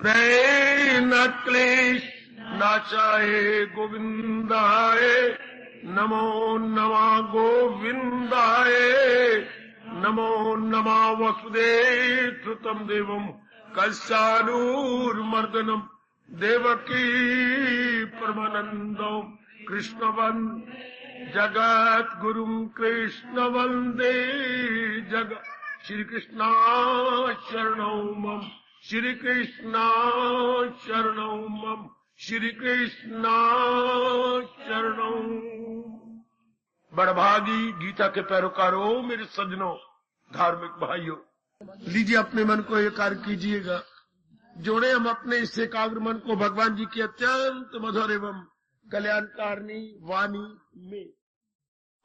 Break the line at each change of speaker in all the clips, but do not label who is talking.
प्रय न क्लेश नाचाए गोविंदाय नमो नमः गोविंदाय नमो नमः वसुदेव तम देवम कलशानूर्मर्दनम देवकी परमानंदम कृष्णवन जगत गुरुम कृष्ण वंदे जगत श्री कृष्णा शरणौ मम श्री कृष्णा शरणौ मम श्री कृष्णा शरणौ। बड़भागी गीता के पैरोकारों, मेरे सज्जनों, धार्मिक भाइयों, लीजिए अपने मन को एकाग्र कीजिएगा। जोड़े हम अपने इस एकाग्र मन को भगवान जी की अत्यंत मधुर एवं कल्याणकारिणी वाणी में।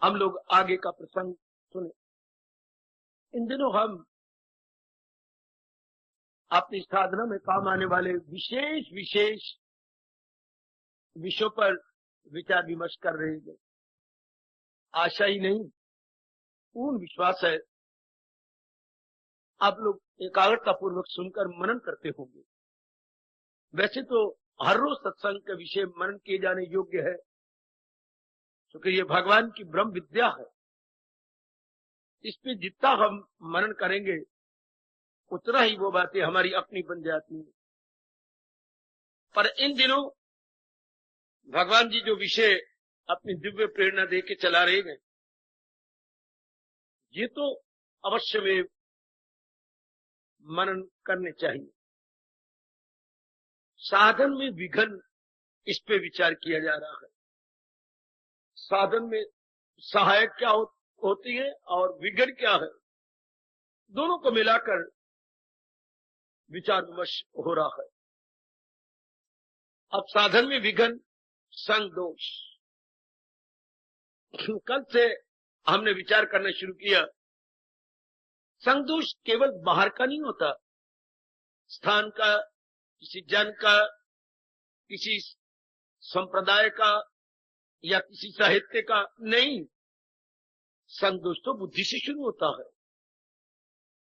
हम लोग आगे का प्रसंग सुने। इन दिनों हम अपनी साधना में काम आने वाले विशेष विशेष विषयों पर विचार विमर्श कर रहे हैं। आशा ही नहीं, पूर्ण विश्वास है आप लोग एकाग्रता पूर्वक सुनकर मनन करते होंगे। वैसे तो हर रोज सत्संग के विषय मनन किए जाने योग्य है, क्योंकि ये भगवान की ब्रह्म विद्या है। इस पे जितना हम मनन करेंगे उतना ही वो बातें हमारी अपनी बन जाती हैं। पर इन दिनों भगवान जी जो विषय अपनी दिव्य प्रेरणा दे के चला रहे हैं, ये तो अवश्य में मनन करने चाहिए। साधन में विघन, इस पे विचार किया जा रहा है। साधन में सहायक क्या होती है और विघन क्या है, दोनों को मिलाकर विचार विमर्श हो रहा है। अब साधन में विघन, संग दोष। कल से हमने विचार करना शुरू किया, संग दोष केवल बाहर का नहीं होता, स्थान का, किसी जन का, किसी संप्रदाय का या किसी साहित्य का नहीं। संग दोष तो बुद्धि से शुरू होता है।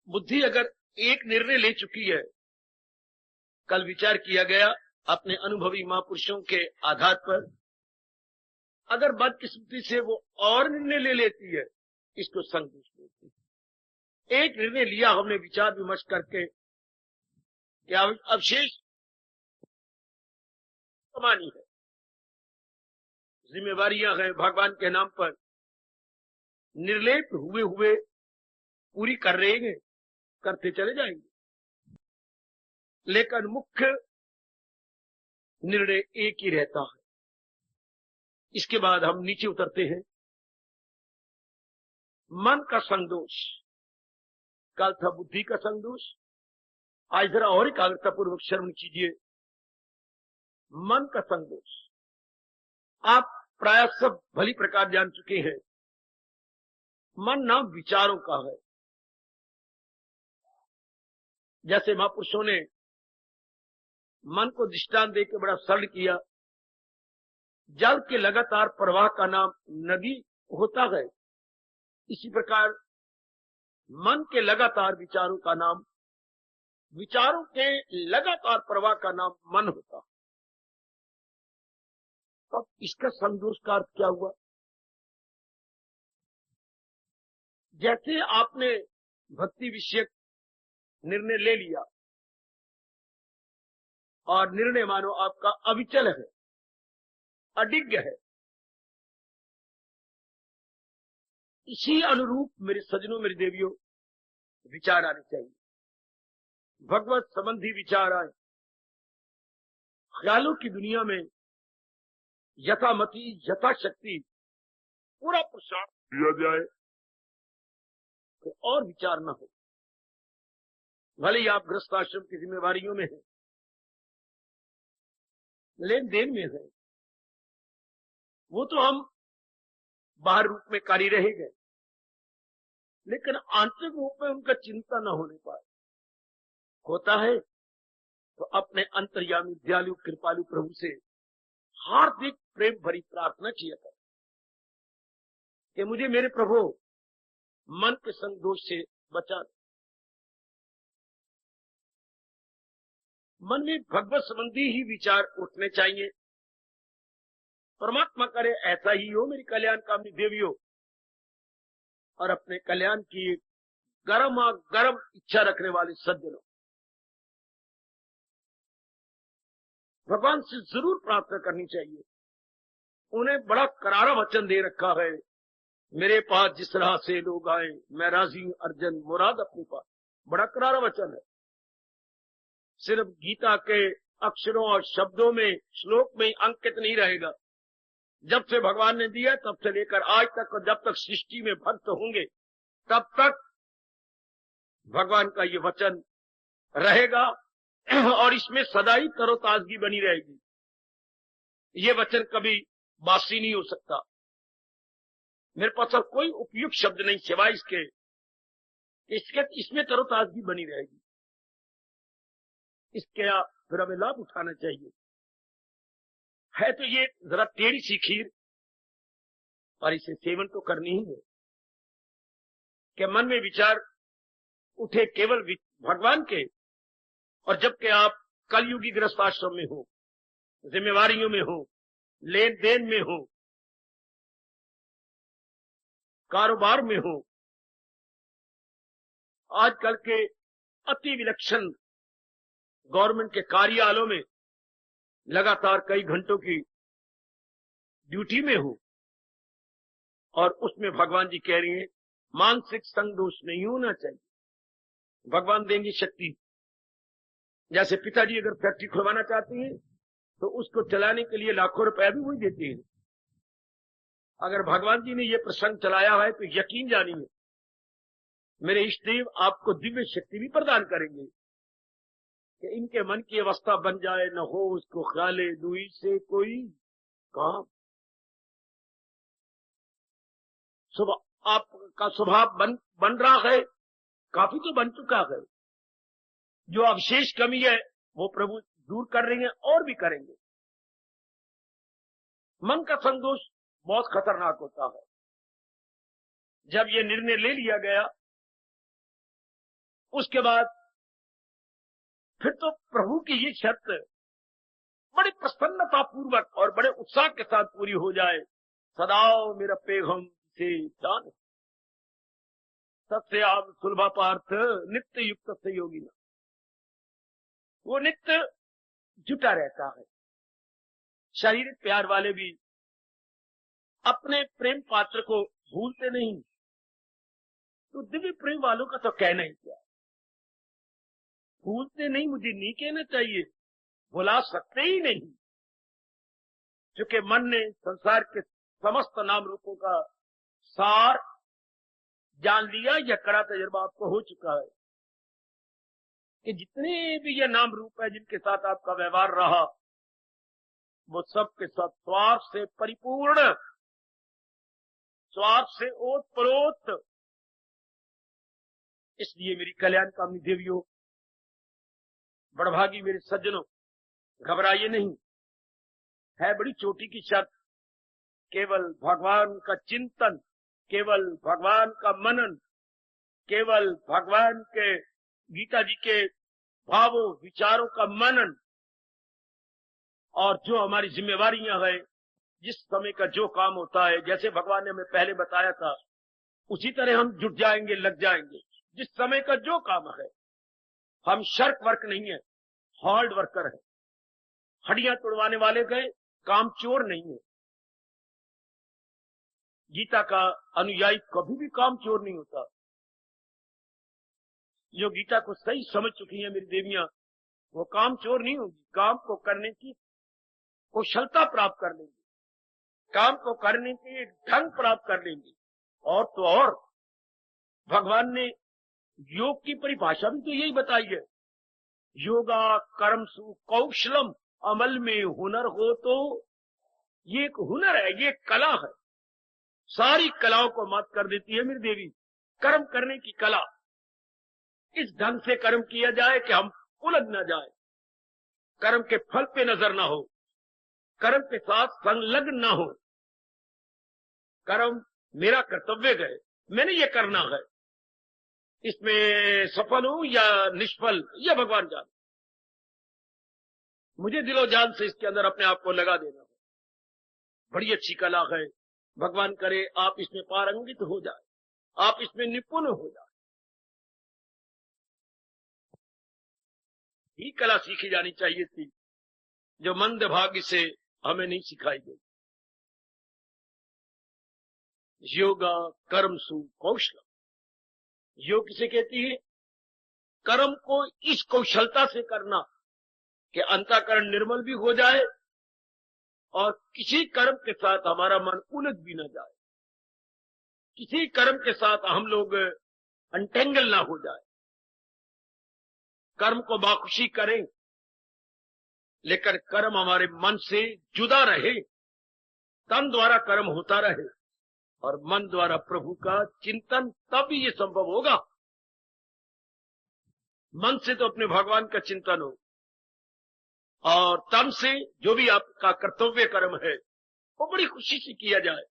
बुद्धि अगर एक निर्णय ले चुकी है, कल विचार किया गया अपने अनुभवी महापुरुषों के आधार पर, अगर बदकिस्मती से वो और निर्णय ले लेती है, इसको संग दोष बोलते हैं। एक निर्णय लिया हमने विचार विमर्श करके, क्या अवशेष कमानी है, जिम्मेवारियां हैं भगवान के नाम पर, निर्लेप हुए हुए पूरी कर रहे हैं, करते चले जाएंगे। लेकिन मुख्य निर्णय एक ही रहता है। इसके बाद हम नीचे उतरते हैं। मन का संदोष, कल था बुद्धि का संदोष, आज जरा और एकाग्रता पूर्वक श्रवण कीजिए। मन का संदोष आप प्राय सब भली प्रकार जान चुके हैं। मन नाम विचारों का है। जैसे महापुरुषों ने मन को दृष्टांत देकर बड़ा सरल किया, जल के लगातार प्रवाह का नाम नदी होता है, इसी प्रकार मन के लगातार विचारों का नाम, विचारों के लगातार प्रवाह का नाम मन होता है। अब इसका संदोष का अर्थ क्या हुआ? जैसे आपने भक्ति विषयक निर्णय ले लिया और निर्णय मानो आपका अविचल है, अडिग है, इसी अनुरूप मेरे सज्जनों, मेरी देवियों, विचार आने चाहिए। भगवत संबंधी विचार आए। ख्यालों की दुनिया में यथामति यथाशक्ति पूरा प्रसार दिया जाए तो और विचार न हो। भले ही आप गृहस्थ आश्रम की जिम्मेवारियों में हैं, लेन देन में है, वो तो हम बाहर रूप में कार्य रहेंगे, लेकिन आंतरिक रूप में उनका चिंता न होने पाए होता है तो अपने अंतर्यामी दयालु कृपालु प्रभु से हार्दिक प्रेम भरी प्रार्थना किया कर कि मुझे मेरे प्रभु मन के संग दोष से बचा दो। मन में भगवत संबंधी ही विचार उठने चाहिए। परमात्मा करे ऐसा ही हो मेरी कल्याण कामनी देवियों, और अपने कल्याण की गरम इच्छा रखने वाले सज्जनों, भगवान से जरूर प्रार्थना करनी चाहिए। उन्हें बड़ा करारा वचन दे रखा है, मेरे पास जिस राह से लोग आए मैं राजी हूं अर्जन मुराद अपने पास। बड़ा करारा वचन है। सिर्फ गीता के अक्षरों और शब्दों में, श्लोक में अंकित नहीं रहेगा। जब से भगवान ने दिया तब से लेकर आज तक, और जब तक सृष्टि में भक्त होंगे तब तक भगवान का ये वचन रहेगा, और इसमें सदा ही तरोताजगी बनी रहेगी। ये वचन कभी बासी नहीं हो सकता। मेरे पास और कोई उपयुक्त शब्द नहीं सिवाय इसमें तरोताजगी बनी रहेगी। इसके फिर हमें लाभ उठाना चाहिए। है तो ये जरा टेढ़ी सी खीर, और इसे सेवन तो करनी ही है कि मन में विचार उठे केवल भगवान के। और जबकि आप कलयुगी गृहस्थ आश्रम में हो, जिम्मेवारियों में हो, लेन देन में हो, कारोबार में हो, आजकल के अति विलक्षण गवर्नमेंट के कार्यालयों में लगातार कई घंटों की ड्यूटी में हो, और उसमें भगवान जी कह रही हैं मानसिक संदोष नहीं होना चाहिए। भगवान देंगे शक्ति। जैसे पिताजी अगर फैक्ट्री खुलवाना चाहते हैं तो उसको चलाने के लिए लाखों रुपया भी वही देते हैं। अगर भगवान जी ने ये प्रसंग चलाया है तो यकीन जानिए मेरे इष्ट देव आपको दिव्य शक्ति भी प्रदान करेंगे कि इनके मन की अवस्था बन जाए, न हो उसको ख्याले दुई से कोई काम। आपका स्वभाव बन रहा है, काफी तो बन चुका है। जो अवशेष कमी है वो प्रभु दूर कर रहे हैं और भी करेंगे। मन का संतोष बहुत खतरनाक होता है। जब ये निर्णय ले लिया गया उसके बाद फिर तो प्रभु की ये शर्त बड़ी प्रसन्नता पूर्वक और बड़े उत्साह के साथ पूरी हो जाए। सदाओ मेरा पैगम से जान सत्य आप सुलभा पार्थ नित्य युक्त से योगी ना। वो नित्य जुटा रहता है। शारीरिक प्यार वाले भी अपने प्रेम पात्र को भूलते नहीं, तो दिव्य प्रेम वालों का तो कहना ही क्या। भूलते नहीं मुझे नहीं कहना चाहिए, भुला सकते ही नहीं, क्योंकि मन ने संसार के समस्त नाम रूपों का सार जान लिया। यह कड़ा तजुर्बा आपको हो चुका है कि जितने भी ये नाम रूप है जिनके साथ आपका व्यवहार रहा वो सब के सब स्वार्थ से परिपूर्ण, स्वार्थ से ओतप्रोत। इसलिए मेरी कल्याण कामनी देवियों, बड़भागी मेरे सज्जनों, घबराइए नहीं। है बड़ी चोटी की शर्त, केवल भगवान का चिंतन, केवल भगवान का मनन, केवल भगवान के गीता जी के भावों विचारों का मनन, और जो हमारी जिम्मेवारियां हैं, जिस समय का जो काम होता है, जैसे भगवान ने हमें पहले बताया था उसी तरह हम जुट जाएंगे, लग जाएंगे। जिस समय का जो काम है, हम शर्क वर्क नहीं है, हार्ड वर्कर है। हड्डियां तोड़वाने वाले गए, काम चोर नहीं है। गीता का अनुयायी कभी भी काम चोर नहीं होता। जो गीता को सही समझ चुकी है मेरी देवियां, वो काम चोर नहीं होगी। काम को करने की कुशलता प्राप्त कर लेंगी, काम को करने के एक ढंग प्राप्त कर लेंगी। और तो और भगवान ने योग की परिभाषा भी तो यही बताई है, योगा कर्मसु कौशलम, अमल में हुनर हो। तो ये एक हुनर है, ये एक कला है। सारी कलाओं को मात कर देती है मेरी देवी कर्म करने की कला। इस ढंग से कर्म किया जाए कि हम उलझ न जाए, कर्म के फल पे नजर ना हो, कर्म के साथ संलग्न ना हो। कर्म मेरा कर्तव्य है, मैंने ये करना है, इसमें सफल हूं या निष्फल यह भगवान जाने। मुझे दिलो जान से इसके अंदर अपने आप को लगा देना है। बड़ी अच्छी कला है, भगवान करे आप इसमें पारंगित हो जाए, आप इसमें निपुण हो जाए। ये कला सीखी जानी चाहिए थी, जो मंद भाग्य से हमें नहीं सिखाई गई। योगा कर्म सु कौशल, योग किसे कहती है? कर्म को इस कौशलता से करना कि अंतःकरण निर्मल भी हो जाए और किसी कर्म के साथ हमारा मन उलझ भी न जाए, किसी कर्म के साथ हम लोग अंटेंगल ना हो जाए। कर्म को बाखुशी करें, लेकिन कर्म हमारे मन से जुदा रहे, तन द्वारा कर्म होता रहे और मन द्वारा प्रभु का चिंतन, तब ये संभव होगा। मन से तो अपने भगवान का चिंतन हो और तन से जो भी आपका कर्तव्य कर्म है वो बड़ी खुशी से किया जाए,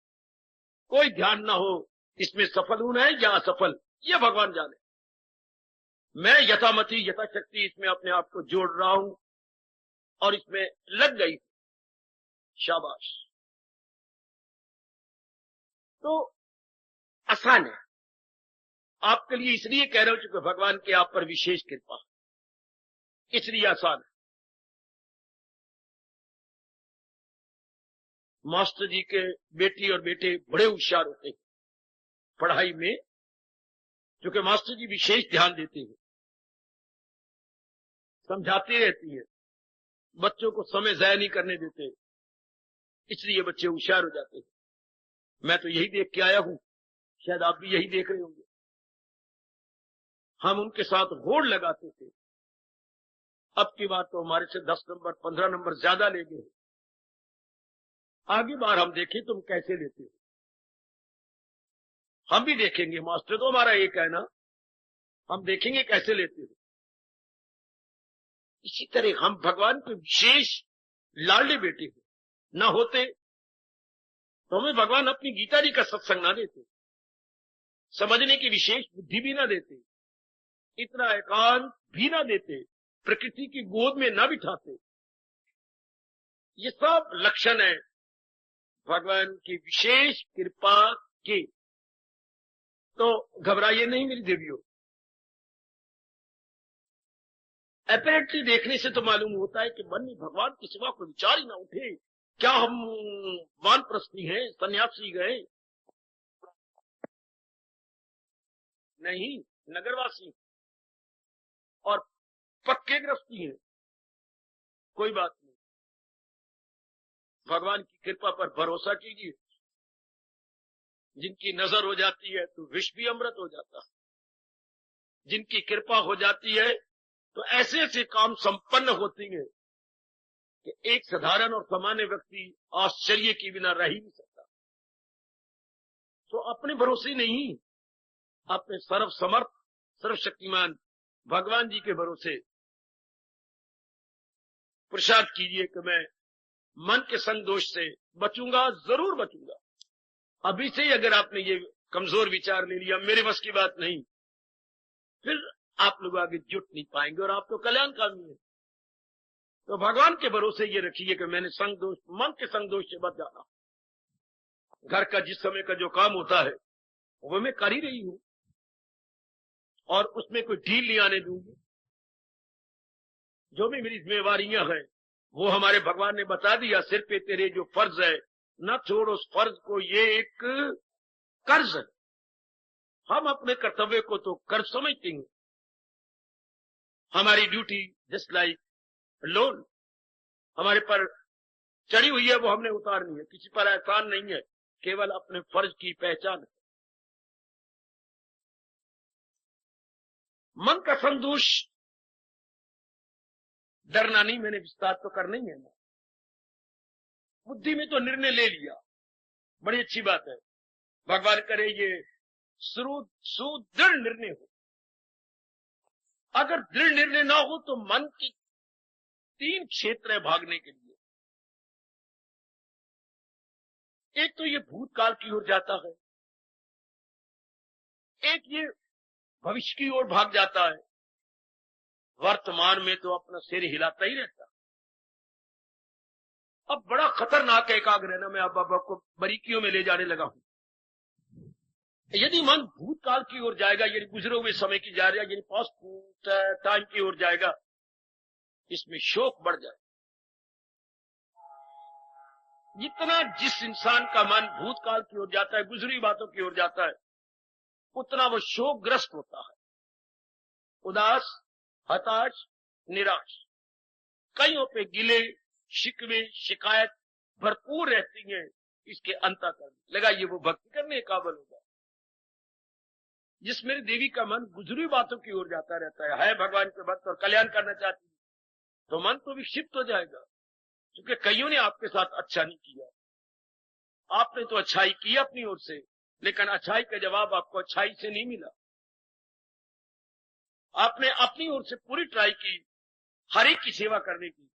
कोई ध्यान ना हो इसमें सफल होना है या असफल, ये भगवान जाने। मैं यथामति यथाशक्ति इसमें अपने आप को जोड़ रहा हूं और इसमें लग गई, शाबाश। तो आसान है आपके लिए, इसलिए कह रहा हूं क्योंकि भगवान की आप पर विशेष कृपा, इसलिए आसान है। मास्टर जी के बेटी और बेटे बड़े होशियार होते हैं पढ़ाई में, क्योंकि मास्टर जी विशेष ध्यान देते हैं, समझाते रहती है, बच्चों को समय जाया नहीं करने देते, इसलिए बच्चे होशियार हो जाते हैं। मैं तो यही देख के आया हूं, शायद आप भी यही देख रहे होंगे। हम उनके साथ होड़ लगाते थे, अब की बात तो हमारे से 10 नंबर 15 नंबर ज्यादा ले गए। आगे बार हम देखें तुम कैसे लेते हो, हम भी देखेंगे। मास्टर तो हमारा एक है ना, हम देखेंगे कैसे लेते हो। इसी तरह हम भगवान के विशेष लाडले बेटे हैं, ना होते तो हमें भगवान अपनी गीता जी का सत्संग ना देते, समझने की विशेष बुद्धि भी ना देते, इतना एकांत भी ना देते, प्रकृति की गोद में ना बिठाते। ये सब लक्षण है भगवान की विशेष कृपा के। तो घबराइए नहीं मेरी देवियों, अपैरेंटली देखने से तो मालूम होता है कि मन में भगवान की सिवा कोई विचार ही ना उठे। क्या हम वानप्रस्थी हैं, सन्यासी गए? नहीं, नगरवासी और पक्के गृहस्थी हैं, कोई बात नहीं। भगवान की कृपा पर भरोसा कीजिए, जिनकी नजर हो जाती है तो विष भी अमृत हो जाता है, जिनकी कृपा हो जाती है तो ऐसे ऐसे काम संपन्न होते हैं कि एक साधारण और सामान्य व्यक्ति आश्चर्य के बिना रह ही नहीं सकता। तो अपने भरोसे नहीं, अपने सर्वसमर्थ सर्वशक्तिमान भगवान जी के भरोसे पुरुषार्थ कीजिए कि मैं मन के संग दोष से बचूंगा, जरूर बचूंगा। अभी से ही अगर आपने ये कमजोर विचार ले लिया, मेरे बस की बात नहीं, फिर आप लोग आगे जुट नहीं पाएंगे और आप तो कल्याणकामी है। तो भगवान के भरोसे ये रखिए कि मैंने संग दोष, मन के संग दोष से बच जाना। घर का जिस समय का जो काम होता है वो मैं कर ही रही हूं और उसमें कोई ढील नहीं आने दूंगी। जो भी मेरी जिम्मेवारियां हैं वो हमारे भगवान ने बता दिया, सिर पे तेरे जो फर्ज है न छोड़ उस फर्ज को, ये एक कर्ज है। हम अपने कर्तव्य को तो कर्ज समझते हैं, हमारी ड्यूटी जस्ट लाइक लोन हमारे पर चढ़ी हुई है, वो हमने उतारनी है। किसी पर एहसान नहीं है, केवल अपने फर्ज की पहचान है। मन का संतोष, डरना नहीं, मैंने विस्तार तो करना ही है ना। बुद्धि में तो निर्णय ले लिया, बड़ी अच्छी बात है। भगवान करे ये सुदृढ़ निर्णय हो। अगर दृढ़ निर्णय ना हो तो मन की 3 क्षेत्र है भागने के लिए। एक तो ये भूतकाल की ओर जाता है, एक ये भविष्य की ओर भाग जाता है, वर्तमान में तो अपना सिर हिलाता ही रहता। अब बड़ा खतरनाक एकाग्र रहना, मैं अब आपको बारीकियों में ले जाने लगा हूं। यदि मन भूतकाल की ओर जाएगा, यानी गुजरे हुए समय की जा रहा है, यानी पास्ट टाइम की ओर जाएगा, इसमें शोक बढ़ जाए। जितना जिस इंसान का मन भूतकाल की ओर जाता है, गुजरी बातों की ओर जाता है, उतना वो शोकग्रस्त होता है, उदास, हताश, निराश, कईयों पे गिले शिकवे शिकायत भरपूर रहती हैं। इसके अंतःकरण लगाइए वो भक्ति करने के काबिल होगा। जिस मेरी देवी का मन गुजरी बातों की ओर जाता रहता है भगवान के भक्त और कल्याण करना चाहती है, तो मन तो विक्षिप्त हो जाएगा, क्योंकि कईयों ने आपके साथ अच्छा नहीं किया। आपने तो अच्छाई की अपनी ओर से, लेकिन अच्छाई का जवाब आपको अच्छाई से नहीं मिला। आपने अपनी ओर से पूरी ट्राई की हर एक की सेवा करने की,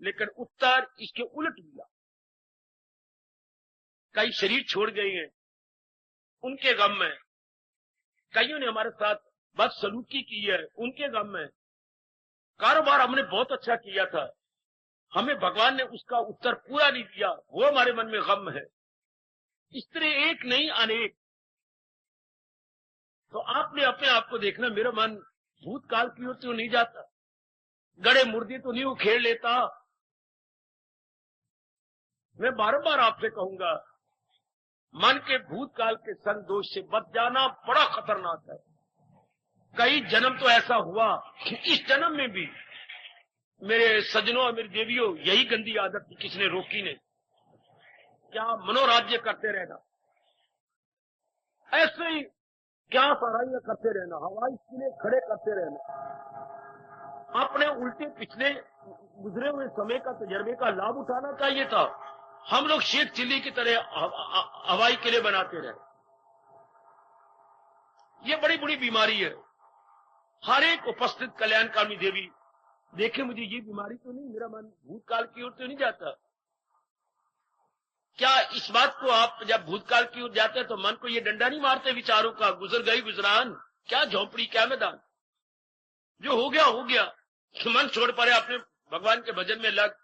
लेकिन उत्तर इसके उलट मिला। कई शरीर छोड़ गए हैं, उनके गम में। कईयों ने हमारे साथ बदसलूकी की है, उनके गम में। कारोबार हमने बहुत अच्छा किया था, हमें भगवान ने उसका उत्तर पूरा नहीं दिया, वो हमारे मन में गम है। इस तरह एक नहीं अनेक। तो आपने अपने आप को देखना, मेरा मन भूतकाल की ओर तो नहीं जाता, गड़े मुर्दे तो नहीं उखेड़ लेता। मैं बार-बार आपसे कहूंगा, मन के भूतकाल के संग दोष से बच जाना बड़ा खतरनाक है। कई जन्म तो ऐसा हुआ कि इस जन्म में भी मेरे सज्जनों और मेरी देवियों, यही गंदी आदत थी, किसने रोकी नहीं। क्या मनोराज्य करते रहना, ऐसे ही क्या सराहियां करते रहना, हवाई किले खड़े करते रहना, अपने उल्टे पिछले गुजरे हुए समय का तजर्बे का लाभ उठाना चाहिए था। हम लोग शेख चिल्ली की तरह हवाई किले बनाते रहे। ये बड़ी बड़ी बीमारी है। हर एक उपस्थित कल्याणकामी देवी देखे, मुझे ये बीमारी तो नहीं, मेरा मन भूतकाल की ओर तो नहीं जाता। क्या इस बात को आप जब भूतकाल की ओर जाते हैं तो मन को ये डंडा नहीं मारते विचारों का, गुजर गई गुजरान, क्या झोंपड़ी क्या मैदान, जो हो गया हो गया। मन छोड़ पड़े, अपने भगवान के भजन में लग,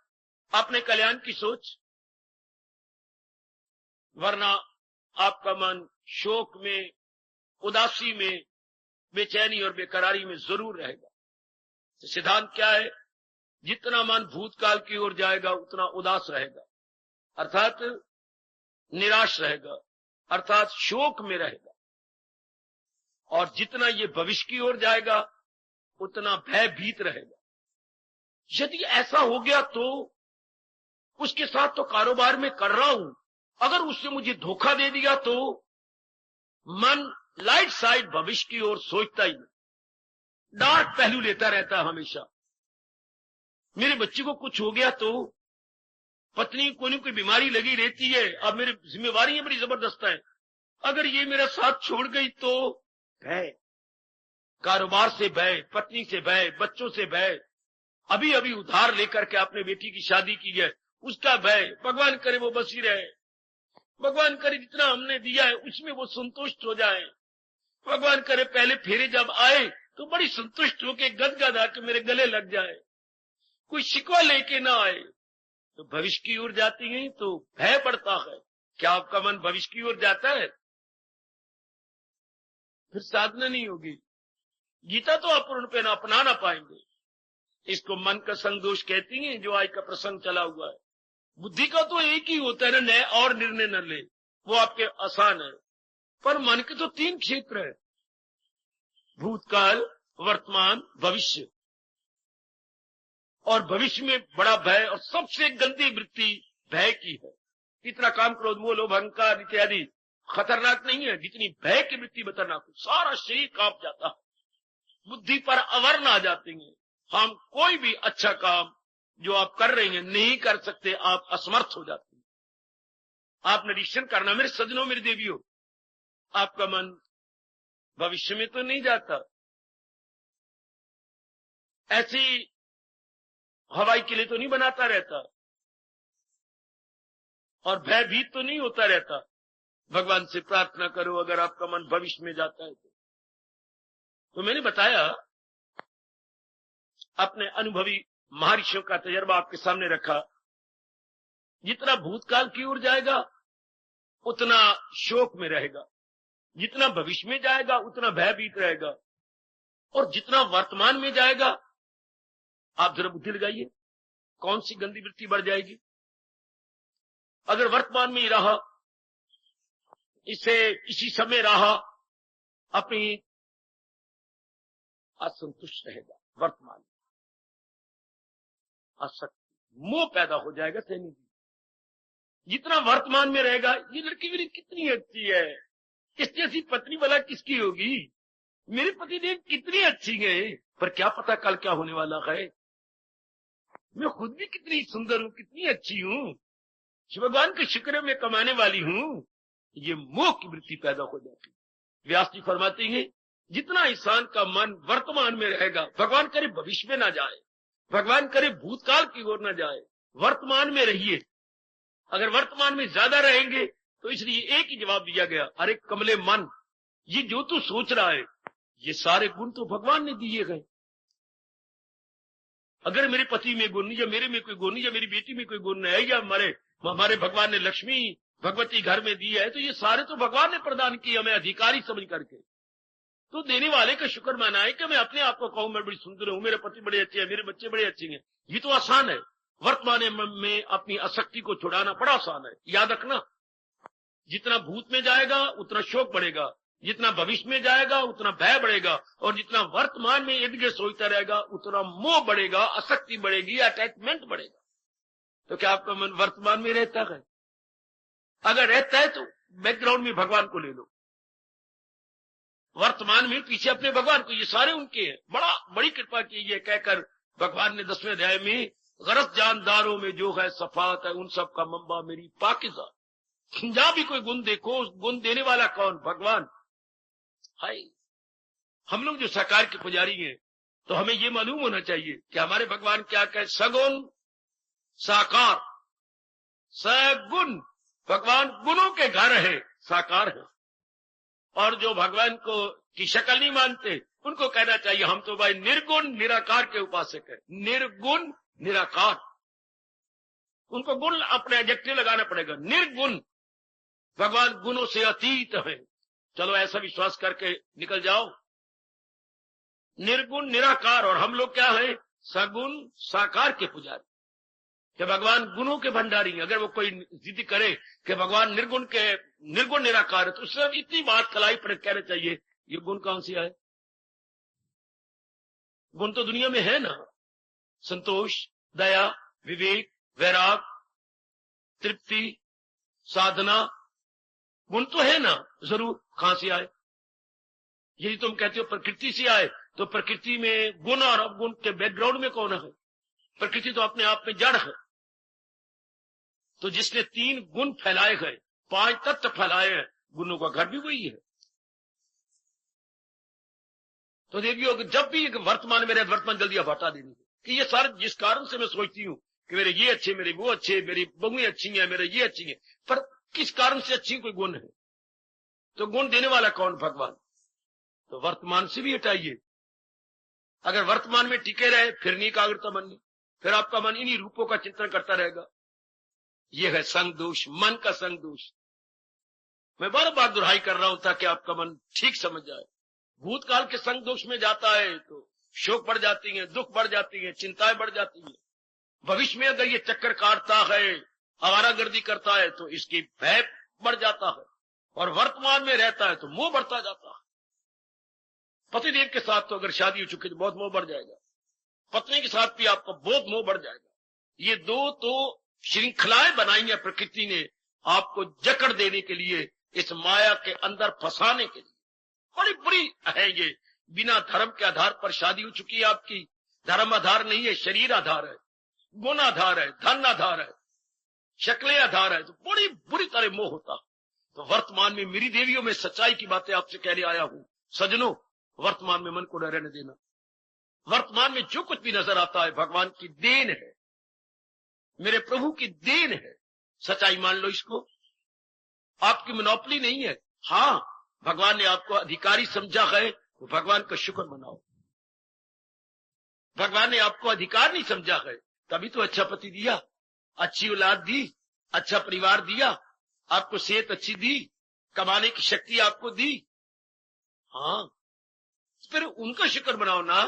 अपने कल्याण की सोच, वरना आपका मन शोक में, उदासी में, बेचैनी और बेकरारी में जरूर रहेगा। तो सिद्धांत क्या है? जितना मन भूतकाल की ओर जाएगा उतना उदास रहेगा, अर्थात निराश रहेगा, अर्थात शोक में रहेगा। और जितना ये भविष्य की ओर जाएगा उतना भयभीत रहेगा। यदि ऐसा हो गया तो उसके साथ तो कारोबार में कर रहा हूं, अगर उसने मुझे धोखा दे दिया तो मन लाइट साइड भविष्य की ओर सोचता ही, डार्क पहलू लेता रहता है हमेशा। मेरे बच्चे को कुछ हो गया तो पत्नी को कोई बीमारी लगी रहती है, अब मेरी जिम्मेवारी बड़ी जबरदस्त है, अगर ये मेरा साथ छोड़ गई तो भय, कारोबार से भय, पत्नी से भय, बच्चों से भय, अभी अभी उधार लेकर के अपने बेटी की शादी की है उसका भय। भगवान करे वो बसी रहे, भगवान करे जितना हमने दिया है उसमें वो संतुष्ट हो जाए, भगवान करे पहले फेरे जब आए तो बड़ी संतुष्ट होके गदगद आके मेरे गले लग जाए, कोई शिकवा लेके ना आए। तो भविष्य की ओर जाती है तो भय बढ़ता है। क्या आपका मन भविष्य की ओर जाता है? फिर साधना नहीं होगी, गीता तो आप उन पे ना अपना ना पाएंगे। इसको मन का संदोष कहती हैं, जो आज का प्रसंग चला हुआ है। बुद्धि का तो एक ही होता है ना, नए और निर्णय न ले, वो आपके आसान है। पर मन के तो 3 क्षेत्र है, भूतकाल, वर्तमान, भविष्य। और भविष्य में बड़ा भय, और सबसे गंदी वृत्ति भय की है। इतना काम, क्रोध, मोह, लोभ, अहंकार इत्यादि खतरनाक नहीं है जितनी भय की वृत्ति खतरनाक। सारा शरीर कांप जाता है, बुद्धि पर अवर्ण आ जाते हैं। हम कोई भी अच्छा काम जो आप कर रहे हैं नहीं कर सकते, आप असमर्थ हो जाते हैं। आप निरीक्षण करना मेरे सज्जनों, मेरी देवियों, आपका मन भविष्य में तो नहीं जाता, ऐसी हवाई के लिए तो नहीं बनाता रहता, और भयभीत तो नहीं होता रहता। भगवान से प्रार्थना करो अगर आपका मन भविष्य में जाता है तो मैंने बताया, अपने अनुभवी महर्षियों का तजर्बा आपके सामने रखा। जितना भूतकाल की ओर जाएगा उतना शोक में रहेगा, जितना भविष्य में जाएगा उतना भयभीत रहेगा, और जितना वर्तमान में जाएगा, आप जरा बुद्धि लगाइए, कौन सी गंदी वृत्ति बढ़ जाएगी। अगर वर्तमान में ही रहा, इसे इसी समय रहा, अपनी असंतुष्ट रहेगा, वर्तमान में आसक्ति, मोह पैदा हो जाएगा। सैनी जी, जितना वर्तमान में रहेगा, ये लड़की मेरी कितनी अच्छी है, इस जैसी पत्नी भला किसकी होगी, मेरे पति देव कितनी अच्छी है, पर क्या पता कल क्या होने वाला है, मैं खुद भी कितनी सुंदर हूं, कितनी अच्छी हूं, भगवान के शुक्र में कमाने वाली हूं। ये मोह की वृत्ति पैदा हो जाती है। व्यास जी फरमाते हैं, जितना इंसान का मन वर्तमान में रहेगा, भगवान करे भविष्य में ना जाए, भगवान करे भूतकाल की ओर न जाए, वर्तमान में रहिए। अगर वर्तमान में ज्यादा रहेंगे तो इसलिए एक ही जवाब दिया गया, अरे कमले मन, ये जो तू सोच रहा है, ये सारे गुण तो भगवान ने दिए गए। अगर मेरे पति में गुण नहीं, या मेरे में कोई गुण नहीं, या मेरी बेटी में कोई गुण नहीं है, या हमारे भगवान ने लक्ष्मी भगवती घर में दी है, तो ये सारे तो भगवान ने प्रदान किए हमें अधिकारी समझ करके। तो देने वाले का शुक्र मनाए कि मैं अपने आप को कहूं मैं बड़ी सुंदर हूं, मेरे पति बड़े अच्छे हैं, मेरे बच्चे बड़े अच्छे हैं। ये तो आसान है, वर्तमान में अपनी आसक्ति को छुड़ाना बड़ा आसान है। याद रखना, जितना भूत में जाएगा उतना शोक बढ़ेगा, जितना भविष्य में जाएगा उतना भय बढ़ेगा, और जितना वर्तमान में इर्द गिर्द सोचता रहेगा उतना मोह बढ़ेगा, आसक्ति बढ़ेगी, अटैचमेंट बढ़ेगा। तो क्या आपका मन वर्तमान में रहता है? अगर रहता है तो बैकग्राउंड में भगवान को ले लो, वर्तमान में पीछे अपने भगवान को, ये सारे उनके हैं। बड़ी कृपा की ये कहकर भगवान ने 10वें अध्याय में, गरज जानदारों में जो है सफात है, उन सब का मंबा मेरी पाकिज़ा। जहां भी कोई गुण देखो, उस गुण देने वाला कौन? भगवान। हाय, हम लोग जो साकार के पुजारी हैं, तो हमें ये मालूम होना चाहिए कि हमारे भगवान क्या कहे, सगुण साकार। सगुण, भगवान गुणों के घर है, साकार है। और जो भगवान को की शक्ल नहीं मानते, उनको कहना चाहिए हम तो भाई निर्गुण निराकार के उपासक है। निर्गुण निराकार, उनको गुण अपने एडजेक्टिव लगाना पड़ेगा। निर्गुण, भगवान गुणों से अतीत है। चलो ऐसा विश्वास करके निकल जाओ। निर्गुण निराकार, और हम लोग क्या है? सगुण साकार के पुजारी, कि भगवान गुणों के भंडारी हैं। अगर वो कोई जिद करे कि भगवान निर्गुण निराकार है, तो उससे इतनी बात कलाई पर कहना चाहिए, ये गुण कौन सी है? गुण तो दुनिया में है ना, संतोष, दया, विवेक, वैराग, तृप्ति, साधना, गुण तो है ना। जरूर कहां से आए? यदि तुम कहते हो प्रकृति से आए, तो प्रकृति में गुण और अवगुण के बैकग्राउंड में कौन है? प्रकृति तो अपने आप में जड़ है। तो जिसने 3 गुण फैलाए गए, 5 तत्व फैलाए हैं, गुणों का घर भी वही है। तो देखियो, जब भी वर्तमान में रहे, वर्तमान जल्दी आप हटा देनी कि ये सारे जिस कारण से मैं सोचती हूं कि मेरे ये अच्छे, मेरे वो अच्छे, मेरी बहुएं अच्छी हैं, मेरे ये अच्छी हैं, पर किस कारण से अच्छी कोई गुण है? तो गुण देने वाला कौन? भगवान। तो वर्तमान से भी हटाइए। अगर वर्तमान में टिके रहे, फिर नहीं एकाग्रता बननी, फिर आपका मन इन्हीं रूपों का चिंतन करता रहेगा। यह है संग दोष, मन का संग दोष। मैं बार बार दुहाई कर रहा हूं ताकि आपका मन ठीक समझ जाए। भूतकाल के संग दोष में जाता है तो शोक बढ़ जाती है, दुख बढ़ जाती है, चिंताएं बढ़ जाती है। भविष्य में अगर ये चक्कर काटता है, आवारागर्दी करता है, तो इसकी भय बढ़ जाता है, और वर्तमान में रहता है तो मोह बढ़ता जाता है। पतिदेव के साथ तो अगर शादी हो चुकी तो बहुत मोह बढ़ जाएगा, पत्नी के साथ भी आपका बहुत मोह बढ़ जाएगा। ये 2 तो श्रृंखलाएं बनाई है प्रकृति ने आपको जकड़ देने के लिए, इस माया के अंदर फंसाने के लिए। बड़ी बुरी है ये। बिना धर्म के आधार पर शादी हो चुकी है आपकी। धर्म आधार नहीं है, शरीर आधार है, गुण आधार है, धन आधार है, शक्लें आधार है, तो बड़ी बुरी तरह मोह होता। तो वर्तमान में मेरी देवियों में सच्चाई की बातें आपसे कहने आया हूं। सजनों, वर्तमान में मन को न रहने देना। वर्तमान में जो कुछ भी नजर आता है भगवान की देन है, मेरे प्रभु की देन है। सच्चाई मान लो इसको, आपकी मोनोपोली नहीं है। हां, भगवान ने आपको अधिकारी समझा है तो भगवान का शुक्र मनाओ। भगवान ने आपको अधिकार नहीं समझा है, तभी तो अच्छा पति दिया, अच्छी औलाद दी, अच्छा परिवार दिया, आपको सेहत अच्छी दी, कमाने की शक्ति आपको दी, हाँ, फिर उनका शुक्र बनाओ ना।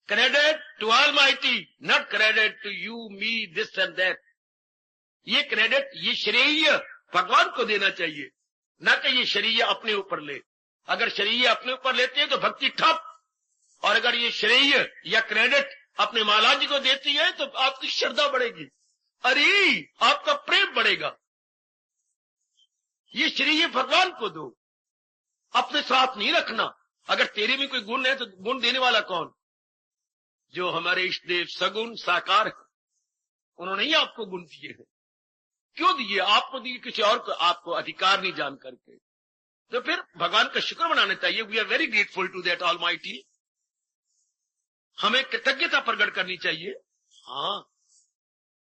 Credit to almighty, not credit to you, me, this and that. ये क्रेडिट, ये श्रेय भगवान को देना चाहिए, ना कि ये श्रेय अपने ऊपर ले। अगर श्रेय अपने ऊपर लेते हैं तो भक्ति ठप, और अगर ये श्रेय या क्रेडिट अपने माला जी को देती है तो आपकी श्रद्धा बढ़ेगी, अरे आपका प्रेम बढ़ेगा। ये श्रेय भगवान को दो, अपने साथ नहीं रखना। अगर तेरे में कोई गुण है तो गुण देने वाला कौन? जो हमारे इष्ट देव सगुण साकार है, उन्होंने ही आपको गुण दिए हैं। क्यों दिए? आपको दिए, किसी और को आपको अधिकार नहीं जान करके। तो फिर भगवान का शुक्र मनाना चाहिए। We are very grateful to that almighty. हमें कृतज्ञता प्रकट करनी चाहिए। हाँ,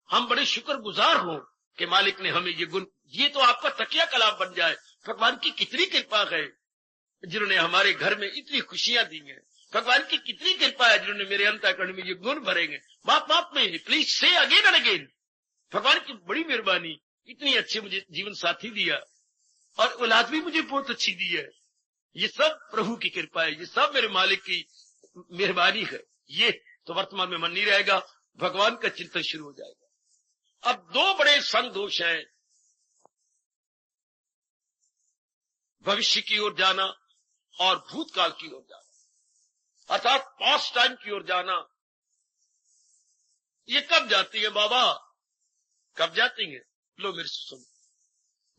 हम बड़े शुक्रगुजार हों कि मालिक ने हमें ये गुण, ये तो आपका तकिया कलाम बन जाए। भगवान की कितनी कृपा है जिन्होंने हमारे घर में इतनी खुशियां दी हैं। भगवान की कितनी कृपा है जिन्होंने मेरे अंतःकरण में ये गुण भरेंगे। माप में प्लीज से अगेन एंड अगेन। भगवान की बड़ी मेहरबानी, इतनी अच्छी मुझे जीवन साथी दिया और औलाद भी मुझे बहुत अच्छी दी है। ये सब प्रभु की कृपा है, ये सब मेरे मालिक की मेहरबानी है। ये तो वर्तमान में मन नहीं रहेगा, भगवान का चिंतन शुरू हो जाएगा। अब दो बड़े संदोष हैं, भविष्य की ओर जाना और भूतकाल की ओर जाना, अर्थात पास्ट टाइम की ओर जाना। ये कब जाती है बाबा? कब जाती है? लो मेरे से सुनो।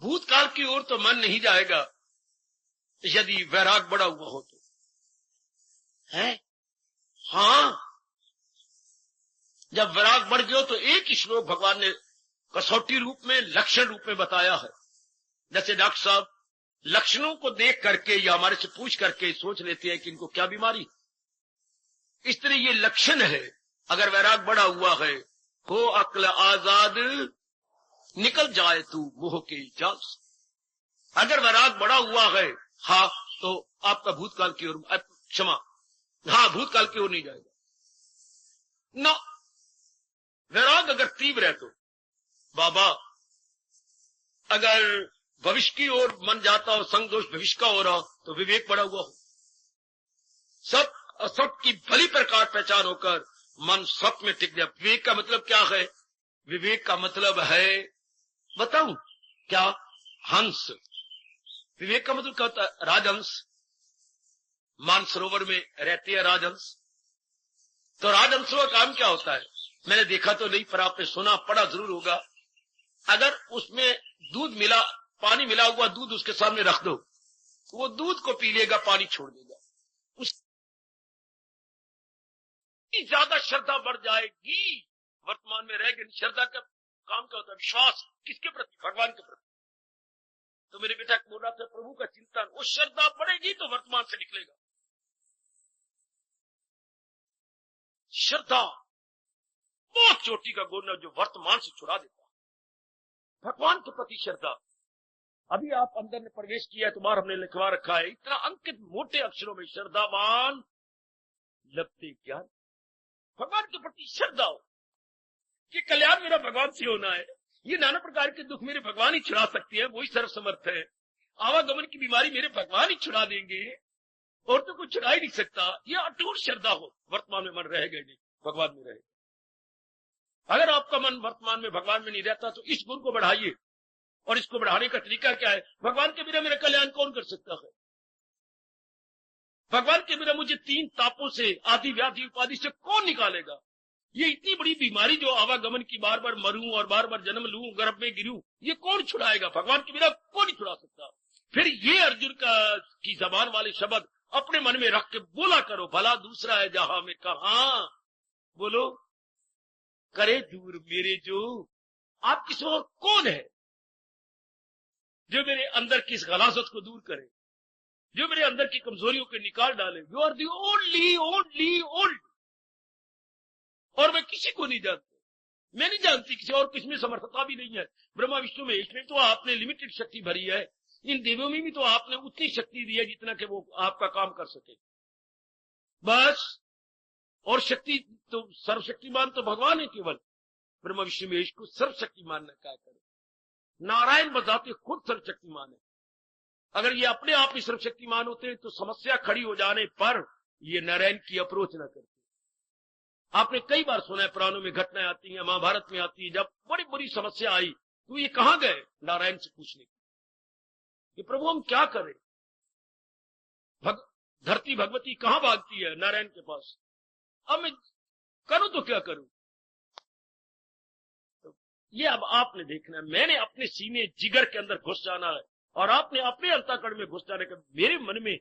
भूतकाल की ओर तो मन नहीं जाएगा यदि वैराग बढ़ा हुआ हो तो है। हाँ, जब वैराग बढ़ गया तो एक ही श्लोक भगवान ने कसौटी रूप में, लक्षण रूप में बताया है। जैसे डॉक्टर साहब लक्षणों को देख करके या हमारे से पूछ करके सोच लेते हैं कि इनको क्या बीमारी, इस तरह ये लक्षण है। अगर वैराग बढ़ा हुआ है, हो अक्ल आजाद, निकल जाए तू मोह के जाल से। अगर वैराग बढ़ा हुआ है, हाँ, तो आपका भूतकाल की ओर, क्षमा, हाँ, भूतकाल की ओर नहीं जाएगा ना। वैराग अगर तीव्र है तो बाबा, अगर भविष्य की ओर मन जाता हो, संगदोष भविष्य का हो रहा हो, तो विवेक बढ़ा हुआ हो, सत असत की भली प्रकार पहचान होकर मन सत में टिक जाए। विवेक का मतलब क्या है? विवेक का मतलब है, बताऊं क्या? हंस। विवेक का मतलब क्या होता है? राजहंस। मानसरोवर में रहते हैं राजहंस। तो राजहंसों का काम क्या होता है? मैंने देखा तो नहीं, पर आपने सुना, पढ़ा जरूर होगा। अगर उसमें दूध मिला, पानी मिला हुआ दूध उसके सामने रख दो, वो दूध को पी लेगा, पानी छोड़ देगा। उसकी ज्यादा श्रद्धा बढ़ जाएगी, वर्तमान में रहेगी। श्रद्धा का काम क्या होता है? विश्वास। किसके प्रति? भगवान के प्रति। तो मेरे बेटा बोल रहा था, प्रभु का चिंतन, वो श्रद्धा बढ़ेगी तो वर्तमान से निकलेगा। श्रद्धा बहुत चोटी का गुण है जो वर्तमान से छुड़ा देता है। भगवान के प्रति श्रद्धा। अभी आप अंदर ने प्रवेश किया है तो बाहर हमने लिखवा रखा है इतना अंकित मोटे अक्षरों में, श्रद्धावान लभते ज्ञान। भगवान के प्रति श्रद्धा हो कि कल्याण मेरा भगवान से होना है। ये नाना प्रकार के दुख मेरे भगवान ही छुड़ा सकती है, वही सर्वसमर्थ है। आवागमन की बीमारी मेरे भगवान ही छुड़ा देंगे, और तो कुछ छुड़ा ही नहीं सकता। ये अटूट श्रद्धा हो, वर्तमान में मन रहेगा नहीं, भगवान में रहेगा। अगर आपका मन वर्तमान में भगवान में नहीं रहता तो इस गुण को बढ़ाइए। और इसको बढ़ाने का तरीका क्या है? भगवान के बिना मेरा कल्याण कौन कर सकता है? भगवान के बिना मुझे 3 तापों से, आदि व्याधि उपाधि से कौन निकालेगा? ये इतनी बड़ी बीमारी जो आवागमन की, बार बार मरूं और बार बार जन्म लूं, गर्भ में गिरूं, ये कौन छुड़ाएगा? भगवान के बिना कौन नहीं छुड़ा सकता। फिर ये अर्जुन की जबान वाले शब्द अपने मन में रख के बोला करो, भला दूसरा है जहां में कहा, बोलो करे दूर मेरे जो। आप किसी और कौन है जो मेरे अंदर की इस गलाजत को दूर करे, जो मेरे अंदर की कमजोरियों को निकाल डाले? You are the only only only. और मैं किसी को नहीं जानती, मैं नहीं जानती किसी और, किसी में समर्थता भी नहीं है। ब्रह्मा विष्णु में, इसमें तो आपने लिमिटेड शक्ति भरी है, इन देवों में भी तो आपने उतनी शक्ति दी है जितना कि वो आपका काम कर सके, बस। और शक्ति तो सर्वशक्तिमान तो भगवान है केवल। ब्रह्मा विष्णु महेश को सर्वशक्तिमान ने क्या करे? नारायण बजाते खुद सर्वशक्तिमान है। अगर ये अपने आप ही सर्वशक्तिमान होते तो समस्या खड़ी हो जाने पर ये नारायण की अप्रोच न करते। आपने कई बार सुना है, पुराणों में घटनाएं आती हैं, महाभारत में आती है, जब बड़ी बड़ी समस्या आई तो ये कहां गए? नारायण से पूछने कि प्रभु हम क्या करें? धरती भगवती कहां भागती है? नारायण के पास। अब मैं करूं तो क्या करूं? तो ये अब आपने देखना है। मैंने अपने सीने जिगर के अंदर घुस जाना है और आपने अपने अंतःकरण में घुस जाने का। मेरे मन में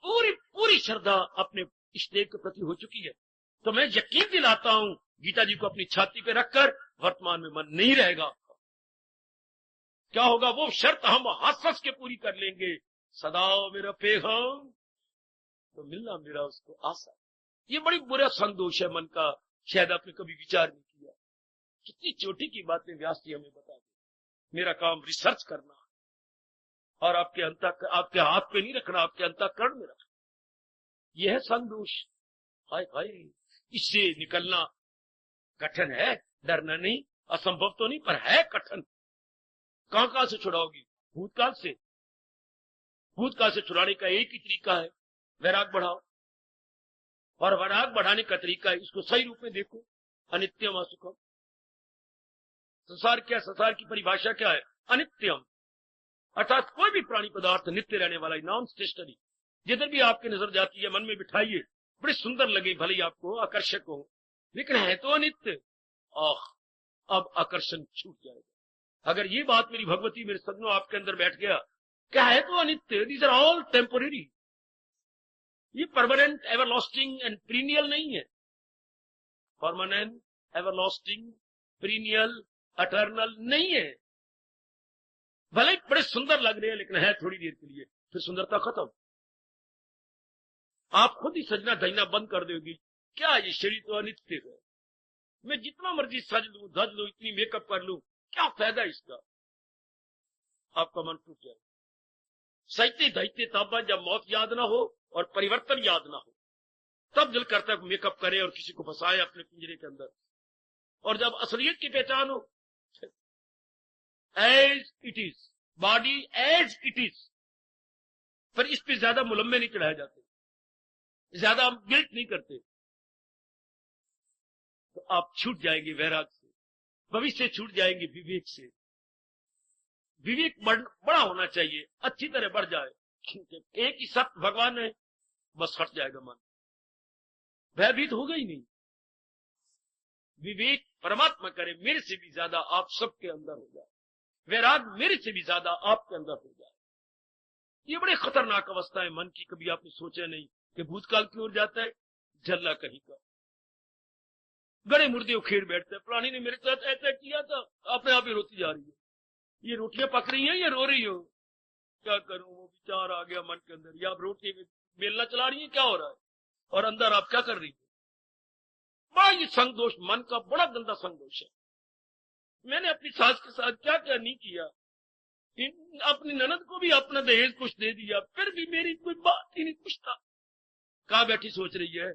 पूरी पूरी श्रद्धा अपने इष्टदेव के प्रति हो चुकी है, तो मैं यकीन दिलाता हूं गीता जी को अपनी छाती पे रखकर वर्तमान में मन नहीं रहेगा आपका। क्या होगा? वो शर्त हम हंस हंस के पूरी कर लेंगे, सदा मेरा पेहम तो मिलना मेरा उसको आशा। ये बड़ी बुरा संदोष है मन का, शायद आपने कभी विचार नहीं किया। कितनी चोटी की बातें व्यास जी हमें बता दें। मेरा काम रिसर्च करना और आपके हाथ पे नहीं रखना, आपके अंतःकरण में रखना। यह है संदोष। हाय हाय, इससे निकलना कठिन है। डरना नहीं, असंभव तो नहीं, पर है कठिन। कहां से छुड़ाओगी? भूतकाल से। भूतकाल से छुड़ाने का एक ही तरीका है, वैराग बढ़ाओ। और वैराग बढ़ाने का तरीका है, इसको सही रूप में देखो, अनित्यम असुखम। संसार क्या? संसार की परिभाषा क्या है? अनित्यम, अर्थात कोई भी प्राणी पदार्थ नित्य रहने वाला है, नॉन स्टेशनरी। जिधर भी आपकी नजर जाती है मन में बिठाइए, बड़े सुंदर लगे, भले ही आपको आकर्षक हो, लेकिन है तो अनित्य। अब आकर्षण छूट जाएगा। अगर ये बात मेरी भगवती, मेरे सज्जनों, आपके अंदर बैठ गया, क्या है तो अनित्य, दीज आर ऑल टेम्पोररी। ये परमानेंट, एवरलास्टिंग एंड पीरियड नहीं है। परमानेंट, एवरलास्टिंग, पीरियड, अटर्नल नहीं है। भले ही बड़े सुंदर लग रहे हैं, लेकिन है थोड़ी देर के लिए, फिर सुंदरता खत्म। आप खुद ही सजना धजना बंद कर दोगी। क्या ये शरीर तो अनित्य है, मैं जितना मर्जी सज लूं, धज लूं, इतनी मेकअप कर लूं, क्या फायदा इसका? आपका मन टूट जाए। सहते धजते तब जब मौत याद ना हो और परिवर्तन याद ना हो, तब दिल करता है मेकअप करे और किसी को फंसाए अपने पिंजरे के अंदर। और जब असलियत की पहचान हो, as it is, body as it is, पर इस पे ज्यादा मुलम्मे नहीं चढ़ाए जाते, ज्यादा हम गिल्ट नहीं करते, तो आप छूट जाएंगे वैराग से, भविष्य छूट जाएंगे विवेक से। विवेक बड़ा होना चाहिए, अच्छी तरह बढ़ जाए। एक ही सत्य भगवान है, बस हट जाएगा मन, भयभीत होगा ही नहीं। विवेक परमात्मा करे मेरे से भी ज्यादा आप सबके अंदर हो जाए, वैराग मेरे से भी ज्यादा आपके अंदर हो जाए। ये बड़े खतरनाक अवस्था है मन की। कभी आपने सोचा नहीं कि भूतकाल की ओर जाता है, झल्ला कहीं का, गड़े मुर्दे उखेड़ बैठते हैं। प्राणी ने मेरे साथ ऐसा किया था, अपने आप ही रोती जा रही है। ये रोटियां पक रही हैं या रो रही हो? क्या करूं? वो विचार आ गया मन के अंदर, या आप रोटी बेलना चला रही है, क्या हो रहा है? और अंदर आप क्या कर रही है? बड़ा ये संगदोष, मन का बड़ा गंदा संगदोष है। मैंने अपनी सास के साथ क्या क्या नहीं किया। अपनी ननद को भी अपना दहेज कुछ दे दिया, फिर भी मेरी कोई बात ही नहीं पूछता। कहाँ बैठी सोच रही है?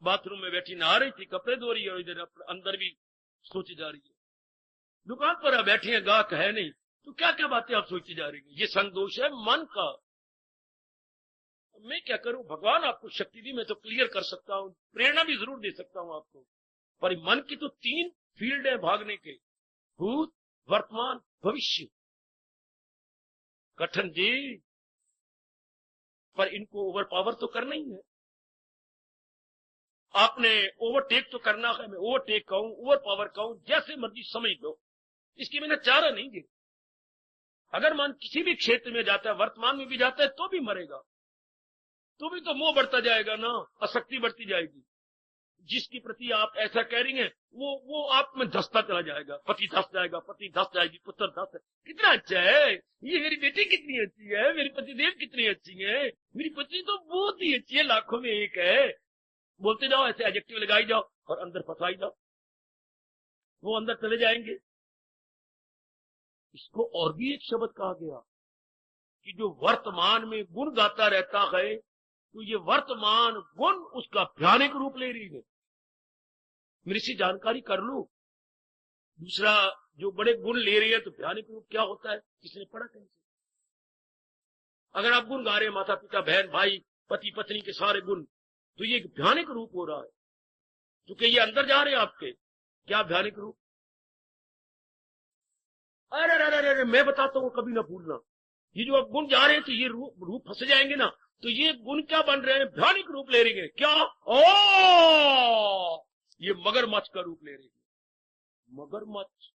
बाथरूम में बैठी नहा रही थी, कपड़े धो रही है, और इधर अंदर भी सोची जा रही है। दुकान पर आप बैठी है, गाहक है नहीं, तो क्या क्या बातें आप सोचती जा रही है? ये संगदोष है मन का। मैं क्या करूं? भगवान आपको शक्ति दी, मैं तो क्लियर कर सकता हूं, प्रेरणा भी जरूर दे सकता हूं आपको, पर मन की तो 3 फील्ड है भागने के, भूत, वर्तमान, भविष्य। कठिन जी, पर इनको ओवर पावर तो करना ही है। आपने ओवरटेक तो करना है। मैं ओवरटेक कहूं, ओवर पावर कहूं, जैसे मर्जी समझ लो, इसकी मैंने चारा नहीं दी। अगर मन किसी भी क्षेत्र में जाता है, वर्तमान में भी जाता है, तो भी मरेगा, तो भी तो मोह बढ़ता जाएगा ना, आसक्ति बढ़ती जाएगी। जिसके प्रति आप ऐसा कह रही हैं, वो आप में धसता चला जाएगा। पति धस जाएगा, पति धस जाएगी, पुत्र धस। कितना अच्छा है ये, मेरी बेटी कितनी अच्छी है, मेरी पतिदेव कितनी अच्छी है, मेरी पत्नी तो बहुत ही अच्छी है, लाखों में एक है। बोलते जाओ, ऐसे एडजेक्टिव लगाई जाओ और अंदर फंसाई जाओ, वो अंदर चले जाएंगे। इसको और भी एक शब्द कहा गया कि जो वर्तमान में गुण गाता रहता है, तो ये वर्तमान गुण उसका भयानक रूप ले रही है। मेरी से जानकारी कर लो, दूसरा, जो बड़े गुण ले रही है तो भयानक रूप क्या होता है, किसने पढ़ा कहीं से? अगर आप गुण गा रहे हैं, माता पिता बहन भाई पति पत्नी के सारे गुण, तो ये एक भयानक रूप हो रहा है, क्योंकि ये अंदर जा रहे हैं आपके। क्या भयानक रूप? अरे अरे अरे अरे, मैं बताता हूं, कभी ना भूलना, ये जो आप गुण जा रहे हैं तो ये रूप फंस जाएंगे ना, तो ये गुण क्या बन रहे हैं, भयानक रूप ले रही है। क्या? ओ, ये मगरमच्छ का रूप ले रही है। मगरमच्छ,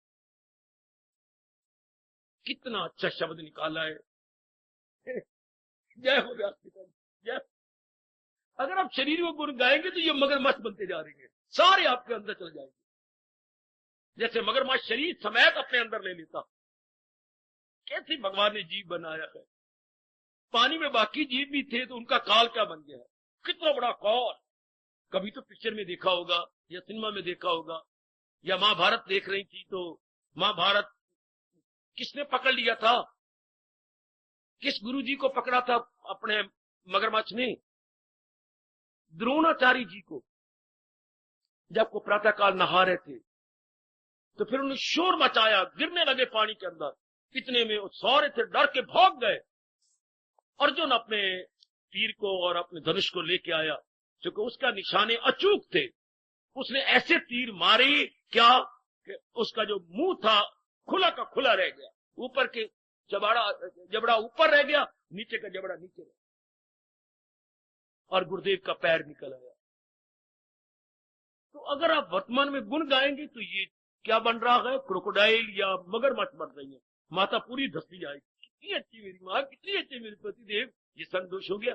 कितना अच्छा शब्द निकाला है। जय हो व्यास पिता, जय। अगर आप शरीर को गुण गाएंगे तो ये मगरमच्छ बनते जा रहे हैं, सारे आपके अंदर चल जाएंगे, जैसे मगरमच्छ शरीर समेत अपने अंदर ले लेता। कैसे भगवान ने जीव बनाया है। पानी में बाकी जीव भी थे तो उनका काल क्या बन गया है, कितना बड़ा काल। कभी तो पिक्चर में देखा होगा या सिनेमा में देखा होगा, या महाभारत देख रही थी तो महाभारत किसने पकड़ लिया था, किस गुरुजी को पकड़ा था अपने मगरमच्छ ने? द्रोणाचार्य जी को। जब को प्रातः काल नहा रहे थे तो फिर उन्होंने शोर मचाया, गिरने लगे पानी के अंदर। इतने में वो सारे थे, डर के भाग गए। अर्जुन अपने तीर को और अपने धनुष को लेके आया, क्योंकि उसका निशाने अचूक थे। उसने ऐसे तीर मारे क्या कि उसका जो मुंह था खुला का खुला रह गया, ऊपर के जबड़ा ऊपर रह गया, नीचे का जबड़ा नीचे रह गया, और गुरुदेव का पैर निकल आया। तो अगर आप वर्तमान में गुण गाएंगे तो ये क्या बन रहा है, क्रोकोडाइल या मगरमच्छ बन रही है। माता पूरी धसती जाएगी, कितनी अच्छी मेरी माँ, कितनी अच्छी मेरे पतिदेव। ये संतोष हो गया।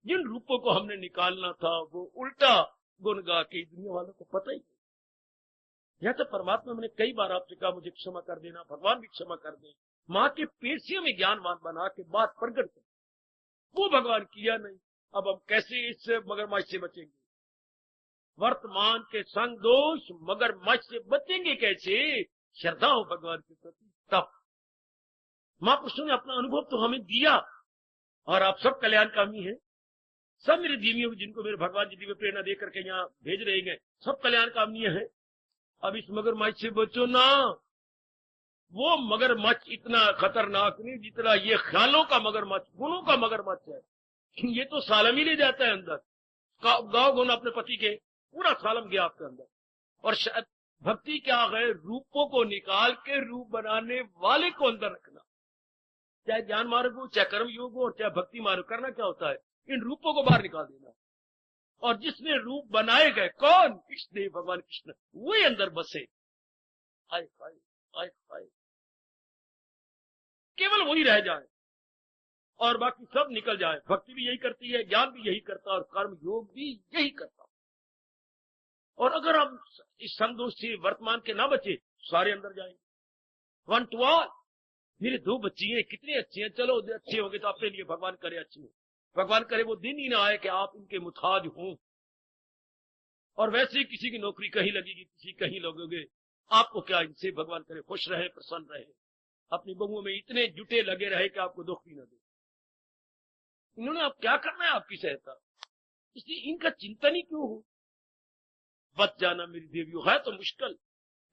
जिन रूपों को हमने निकालना था वो उल्टा गुण गा के दुनिया वालों को पता ही नहीं। यह तो परमात्मा, मैंने कई बार आपसे कहा मुझे क्षमा कर देना, भगवान भी क्षमा कर दे। माँ के पेशियों में ज्ञानवान बना के बात प्रकट कर, वो भगवान किया नहीं। अब हम कैसे इस मगरमच्छ से बचेंगे? वर्तमान के संग दोष मगरमच्छ से बचेंगे कैसे? श्रद्धा हो भगवान के प्रति, तब। महापुरुषों ने अपना अनुभव तो हमें दिया, और आप सब कल्याणकामी हैं। सब मेरे दीवियों, जिनको मेरे भगवान जी दिव्य प्रेरणा देकर के यहाँ भेज रहे हैं, सब कल्याणकामी हैं। अब इस मगरमच्छ से बचो ना। वो मगरमच्छ इतना खतरनाक नहीं जितना ये ख्यालों का मगरमच्छ, गुणों का मगरमच्छ है। ये तो सालम ही ले जाता है अंदर। गाँव गुण अपने पति के, पूरा सालम गया आपके अंदर। और शायद भक्ति क्या है, रूपों को निकाल के रूप बनाने वाले को अंदर रखना। चाहे ज्ञान मार्ग हो, चाहे कर्म योग हो, और चाहे भक्ति मार्ग, करना क्या होता है, इन रूपों को बाहर निकाल देना। और जिसने रूप बनाए गए, कौन? कृष्ण, भगवान कृष्ण, वही अंदर बसे। आए आए आए आए, केवल वही रह जाए और बाकी सब निकल जाए। भक्ति भी यही करती है, ज्ञान भी यही करता है, और कर्म योग भी यही करता। और अगर हम इस संदोष से वर्तमान के ना बचे, सारे अंदर जाएंगे। One two all. मेरे दो बच्ची हैं, कितने अच्छे हैं, चलो अच्छे होंगे तो अपने लिए भगवान करे अच्छे हो। भगवान करे वो दिन ही ना आए कि आप इनके मुताज हों। और वैसे ही किसी की नौकरी कहीं लगेगी, किसी कहीं लगोगे, आपको क्या, इनसे भगवान करे खुश रहे, प्रसन्न रहे, अपनी बहुओं में इतने जुटे लगे रहे कि आपको दुख भी न दे। इन्होंने अब क्या करना है आपकी सहायता, इसलिए इनका चिंतन ही क्यों हो। बच जाना मेरी देवियों है तो मुश्किल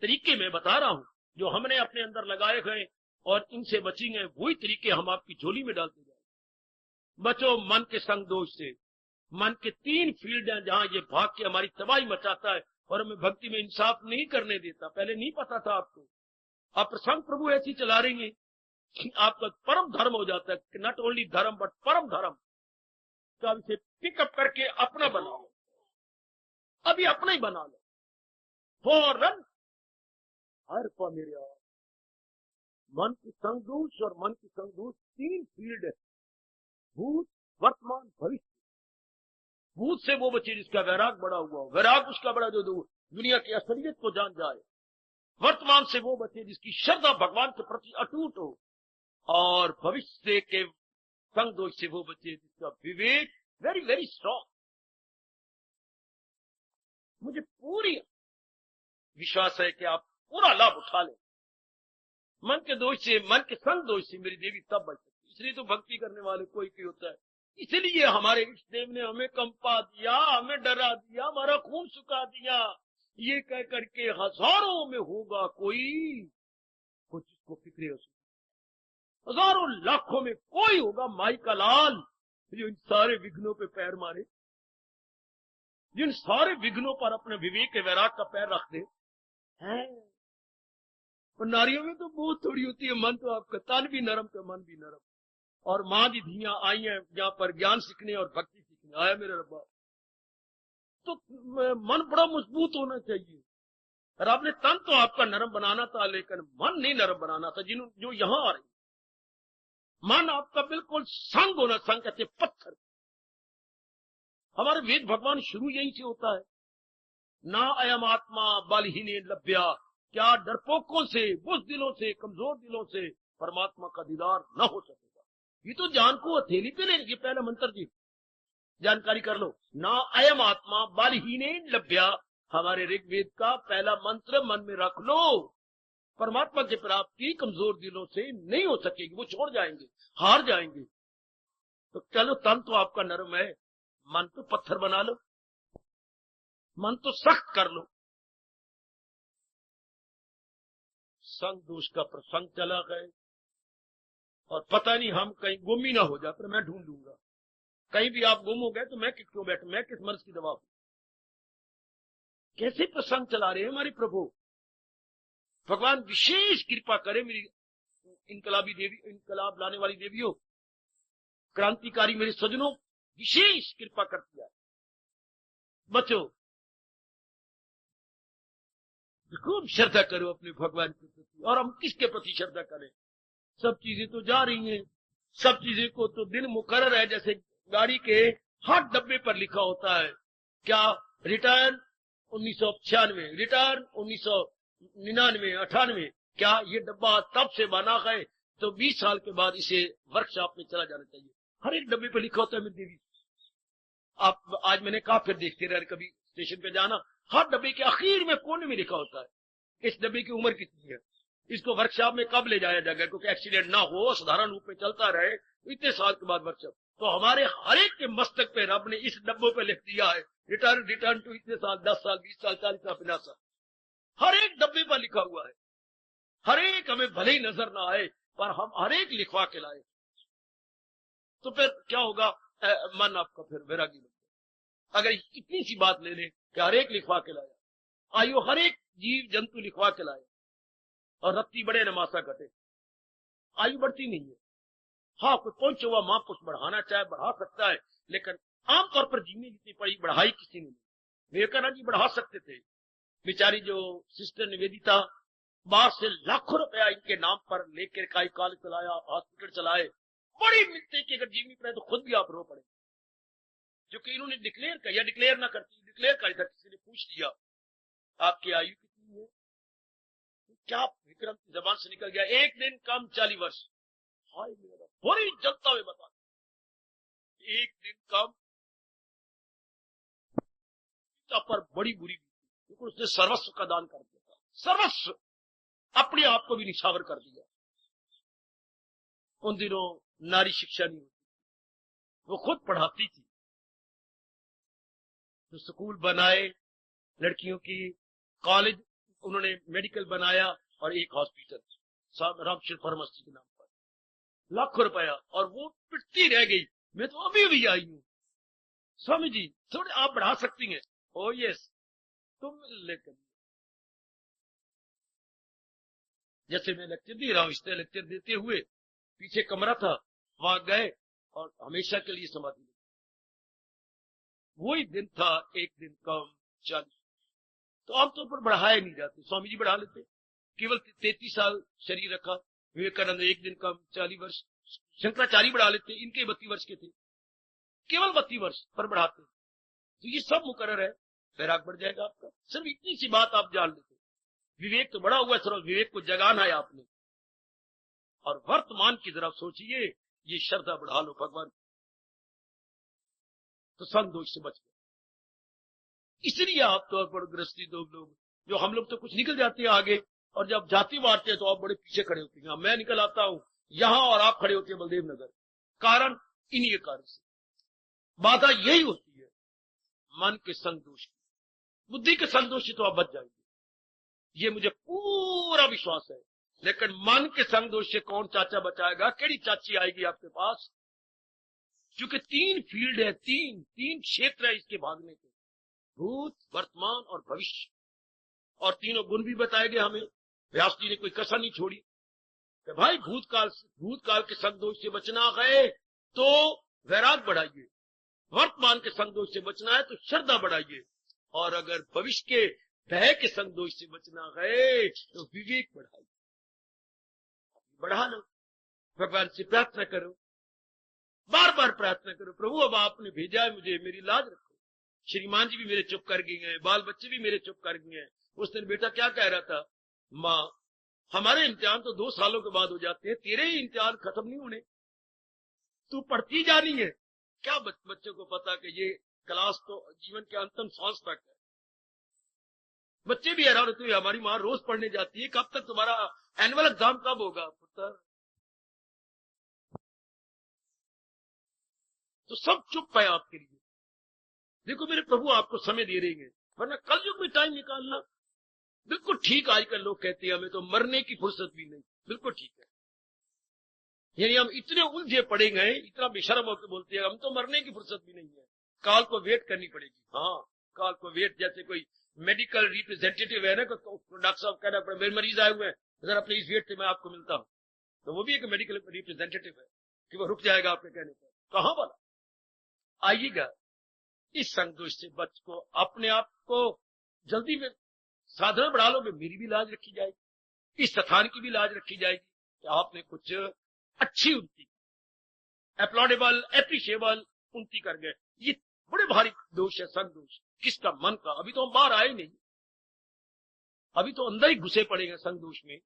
तरीके में बता रहा हूं, जो हमने अपने अंदर लगाए गए और इनसे बचेंगे, वही तरीके हम आपकी झोली में डालते जाए। बचो मन के संग दोष से। मन के 3 फील्ड हैं जहां ये भाग के हमारी तबाही मचाता है और हमें भक्ति में इंसाफ नहीं करने देता। पहले नहीं पता था आपको, आप प्रसंग प्रभु ऐसी चला रही हैं, आपका परम धर्म हो जाता है। नॉट ओनली धर्म बट परम धर्म। तो अब इसे पिकअप करके अपना बना लो, अभी अपना ही बना लो फौरन। हर पा मेरे मन की संगदोष, और मन की संगदोष 3 फील्ड है, भूत वर्तमान भविष्य। भूत से वो बचे जिसका वैराग बड़ा हुआ हो, वैराग उसका बड़ा जो दुनिया की असलियत को जान जाए। वर्तमान से वो बचे जिसकी श्रद्धा भगवान के प्रति अटूट हो, और भविष्य के संगदोष से वो बचे जिसका विवेक वेरी वेरी स्ट्रॉन्ग। मुझे पूरी विश्वास है कि आप पूरा लाभ उठा लें। मन के दोष से, मन के संग दोष से मेरी देवी तब बच सकती। इसलिए तो भक्ति करने वाले कोई कोई होता है। इसलिए हमारे इष्ट देव ने हमें कंपा दिया, हमें डरा दिया, हमारा खून सुखा दिया। ये कह करके हजारों में होगा कोई कुछ जिसको फिक्रे हो, हजारों लाखों में कोई होगा माई का लाल जो इन सारे विघ्नों पे पैर मारे, जिन सारे विघ्नों पर अपने विवेक के वैराग का पैर रख दे। है और नारियों में तो बहुत थोड़ी होती है, मन तो आपका तन भी नरम तो मन भी नरम। और मां की धियां आई हैं जहां पर ज्ञान सीखने और भक्ति सीखने आया मेरे रब्बा, तो मन बड़ा मजबूत होना चाहिए। और आपने तन तो आपका नरम बनाना था, लेकिन मन नहीं नरम बनाना था। जो यहां आ रही, मन आपका बिल्कुल संग होना, संग कहते पत्थर। हमारे वेद भगवान शुरू यहीं से होता है, ना अयम आत्मा बलहीने लभ्या, क्या डरपोकों से, बुज़दिलों से, कमजोर दिलों से परमात्मा का दीदार न हो सकेगा। ये तो जान को हथेली पे लेने, पहला मंत्र जी जानकारी कर लो, ना अयम आत्मा बलहीने लभ्या। हमारे ऋग्वेद का पहला मंत्र मन में रख लो, परमात्मा की प्राप्ति कमजोर दिलों से नहीं हो सकेगी, वो छोड़ जाएंगे, हार जाएंगे। तो चलो तन तो आपका नरम है, मन तो पत्थर बना लो, मन तो सख्त कर लो। संग दोष का प्रसंग चला गए और पता नहीं हम कहीं गुम ही ना हो जाए, पर मैं ढूंढ लूंगा। कहीं भी आप गुम हो गए तो मैं क्यों बैठू, मैं किस मर्ज की दवा हूं। कैसे प्रसंग चला रहे हैं हमारे प्रभु। भगवान विशेष कृपा करे मेरी इनकलाबी देवी, इनकलाब लाने वाली देवियों, क्रांतिकारी मेरे सज्जनों, विशेष कृपा करती है। बच्चों खूब श्रद्धा करो अपने भगवान के प्रति। और हम किसके प्रति श्रद्धा करें, सब चीजें तो जा रही हैं, सब चीजें को तो दिन मुकर्रर है। जैसे गाड़ी के हर डब्बे पर लिखा होता है क्या, रिटर्न 1996, रिटर्न 1999, 98। क्या ये डब्बा तब से बना है तो 20 साल के बाद इसे वर्कशॉप में चला जाना चाहिए। हर एक डब्बे पर लिखा होता है मेरी देवी। आप आज मैंने कहा फिर देखते रहे, कभी स्टेशन पे जाना, हर डब्बे के आखिर में कोने में लिखा होता है इस डब्बे की उम्र कितनी है, इसको वर्कशॉप में कब ले जाया जाएगा, क्योंकि एक्सीडेंट ना हो, साधारण रूप में चलता रहे, इतने साल के बाद वर्कशॉप। तो हमारे हर एक के मस्तक पे रब ने इस डब्बों पे लिख दिया है रिटर्न, रिटर्न टू इतने साल, 10 साल, 20 साल, 40 साल, 50 साल, हर एक डब्बे पर लिखा हुआ है। हर एक हमें भले ही नजर ना आए, पर हम हर एक लिखवा के लाए। तो फिर क्या होगा, मन आपका फिर वैरागी बन गया। अगर इतनी सी बात ले ले कि हर एक लिखवा के लाया, आयु हर एक जीव जंतु लिखवा के लाए, और रत्ती बड़े नमासा घटे, आयु बढ़ती नहीं है। हाँ, कोई पहुंचे हुआ मां कुछ बढ़ाना चाहे बढ़ा सकता है, लेकिन आमतौर पर जीने जितनी पड़ी बढ़ाई किसी ने नहीं। विवेकानंद जी बढ़ा सकते थे, बेचारी जो सिस्टर निवेदिता, बाहर से लाखों रुपया इनके नाम पर लेकर कई कॉलेज चलाया, हॉस्पिटल चलाए, बड़ी मिलते कि अगर जीवनी पड़े तो खुद भी आप रो पड़े। जो कि इन्होंने डिक्लेयर किया, या डिक्लेयर ना करती, डिक्लेयर कर था, किसी ने पूछ दिया आपकी आयु कितनी है, क्या विक्रम की जबान से निकल गया, एक दिन कम 40 वर्ष। हाय मेरा, बड़ी जनता में बता, एक दिन कम पर बड़ी बुरी, क्योंकि उसने सर्वस्व का दान कर दिया था, सर्वस्व, अपने आप को भी निछावर कर दिया। उन दिनों नारी शिक्षा नहीं होती, वो खुद पढ़ाती थी, तो स्कूल बनाए लड़कियों की, कॉलेज उन्होंने मेडिकल बनाया, और एक हॉस्पिटल रामकृष्ण फार्मेसी के नाम पर, लाखों रुपया, और वो पिटती रह गई। मैं तो अभी भी आई हूं, स्वामी जी थोड़े आप बढ़ा सकती हैं। ओ यस, तुम लेकर, जैसे मैं लेक्चर दे रहा हूं, इस तरह लेक्चर देते हुए पीछे कमरा था, वहां गए और हमेशा के लिए समाधि। वही दिन था, एक दिन कम 40। तो आमतौर पर बढ़ाए नहीं जाते, स्वामी जी बढ़ा लेते, केवल 33 साल शरीर रखा। विवेकानंद एक दिन कम 40 वर्ष, शंकराचार्य बढ़ा लेते, इनके 32 वर्ष के थे, केवल 32 वर्ष पर बढ़ाते। तो ये सब मुकर्रर है, वैराग बढ़ जाएगा आपका। सिर्फ इतनी सी बात आप जान लेते, विवेक तो बड़ा हुआ, सिर्फ विवेक को जगाना है आपने, और वर्तमान की तरफ सोचिए, ये श्रद्धा बढ़ा लो भगवान, तो संग दोष से बच गए। इसलिए आप तौर पर गृहस्थी लोग जो हम लोग तो कुछ निकल जाते हैं आगे, और जब जाति मारते हैं तो आप बड़े पीछे खड़े होते हैं। मैं निकल आता हूं यहां और आप खड़े होते हैं बलदेव नगर, कारण इन्हीं कार्य से बाधा यही होती है, मन के संग दोष की। बुद्धि के संतोष से तो आप बच जाएंगे, ये मुझे पूरा विश्वास है। लेकिन मन के संतोष से कौन चाचा बचाएगा, केड़ी चाची आएगी आपके पास? क्योंकि 3 फील्ड है, तीन क्षेत्र है इसके भागने के, भूत, वर्तमान और भविष्य। और तीनों गुण भी बताए गए हमें। व्यास जी ने कोई कसर नहीं छोड़ी कि भाई भूतकाल के संतोष से बचना है तो वैराग बढ़ाइए, वर्तमान के संतोष से बचना है तो श्रद्धा बढ़ाइए, और अगर भविष्य के भय के संतोष से बचना है तो विवेक बढ़ाइए। बढ़ा लो, भगवान से प्रार्थना करो, बार बार प्रार्थना करो, प्रभु अब आपने भेजा है मुझे, मेरी लाज रखो। श्रीमान जी भी मेरे चुप कर गए हैं, बाल बच्चे भी मेरे चुप कर गए हैं। उस दिन बेटा क्या कह रहा था, माँ हमारे इम्तिहान तो 2 सालों के बाद हो जाते हैं, तेरे ही इम्तिहान खत्म नहीं होने, तू पढ़ती जानी है। क्या बच्चों को पता कि ये क्लास तो जीवन के अंतिम सांस तक है। बच्चे भी हैरान होते हैं, हमारी माँ रोज पढ़ने जाती है, कब तक तुम्हारा एनुअल एग्जाम कब होगा पुत्र? तो सब चुप है आपके लिए। देखो मेरे प्रभु आपको समय दे रहे हैं, वरना कल युग में टाइम निकालना बिल्कुल ठीक। आजकल लोग कहते हैं हमें तो मरने की फुर्सत भी नहीं, बिल्कुल ठीक है। यानी हम इतने उलझे पड़े गए, इतना बेशर्म होकर बोलते हैं हम तो मरने की फुर्सत भी नहीं है, काल को वेट करनी पड़ेगी। हाँ, काल को वेट, जैसे कोई मेडिकल रिप्रेजेंटेटिव है ना, डॉक्टर साहब कहना पड़े मेरे मरीज आए हुए हैं, अगर अपने इस वेट से मैं आपको मिलता हूं, तो वो भी एक मेडिकल रिप्रेजेंटेटिव है कि वो रुक जाएगा आपके कहने पर। कहां वाला आइएगा, इस संतोष से बच को अपने आप को जल्दी में साधना बढ़ा लो, मेरी भी लाज रखी जाएगी, इस स्थान की भी लाज रखी जाएगी कि आपने कुछ अच्छी उन्नति, एप्लॉडेबल, एप्रिशिएबल उन्नति कर गए। ये बड़े भारी दोष है, संतोष किसका? मन का। अभी तो हम बाहर आए नहीं, अभी तो अंदर ही घुसे पड़ेंगे संतोष में।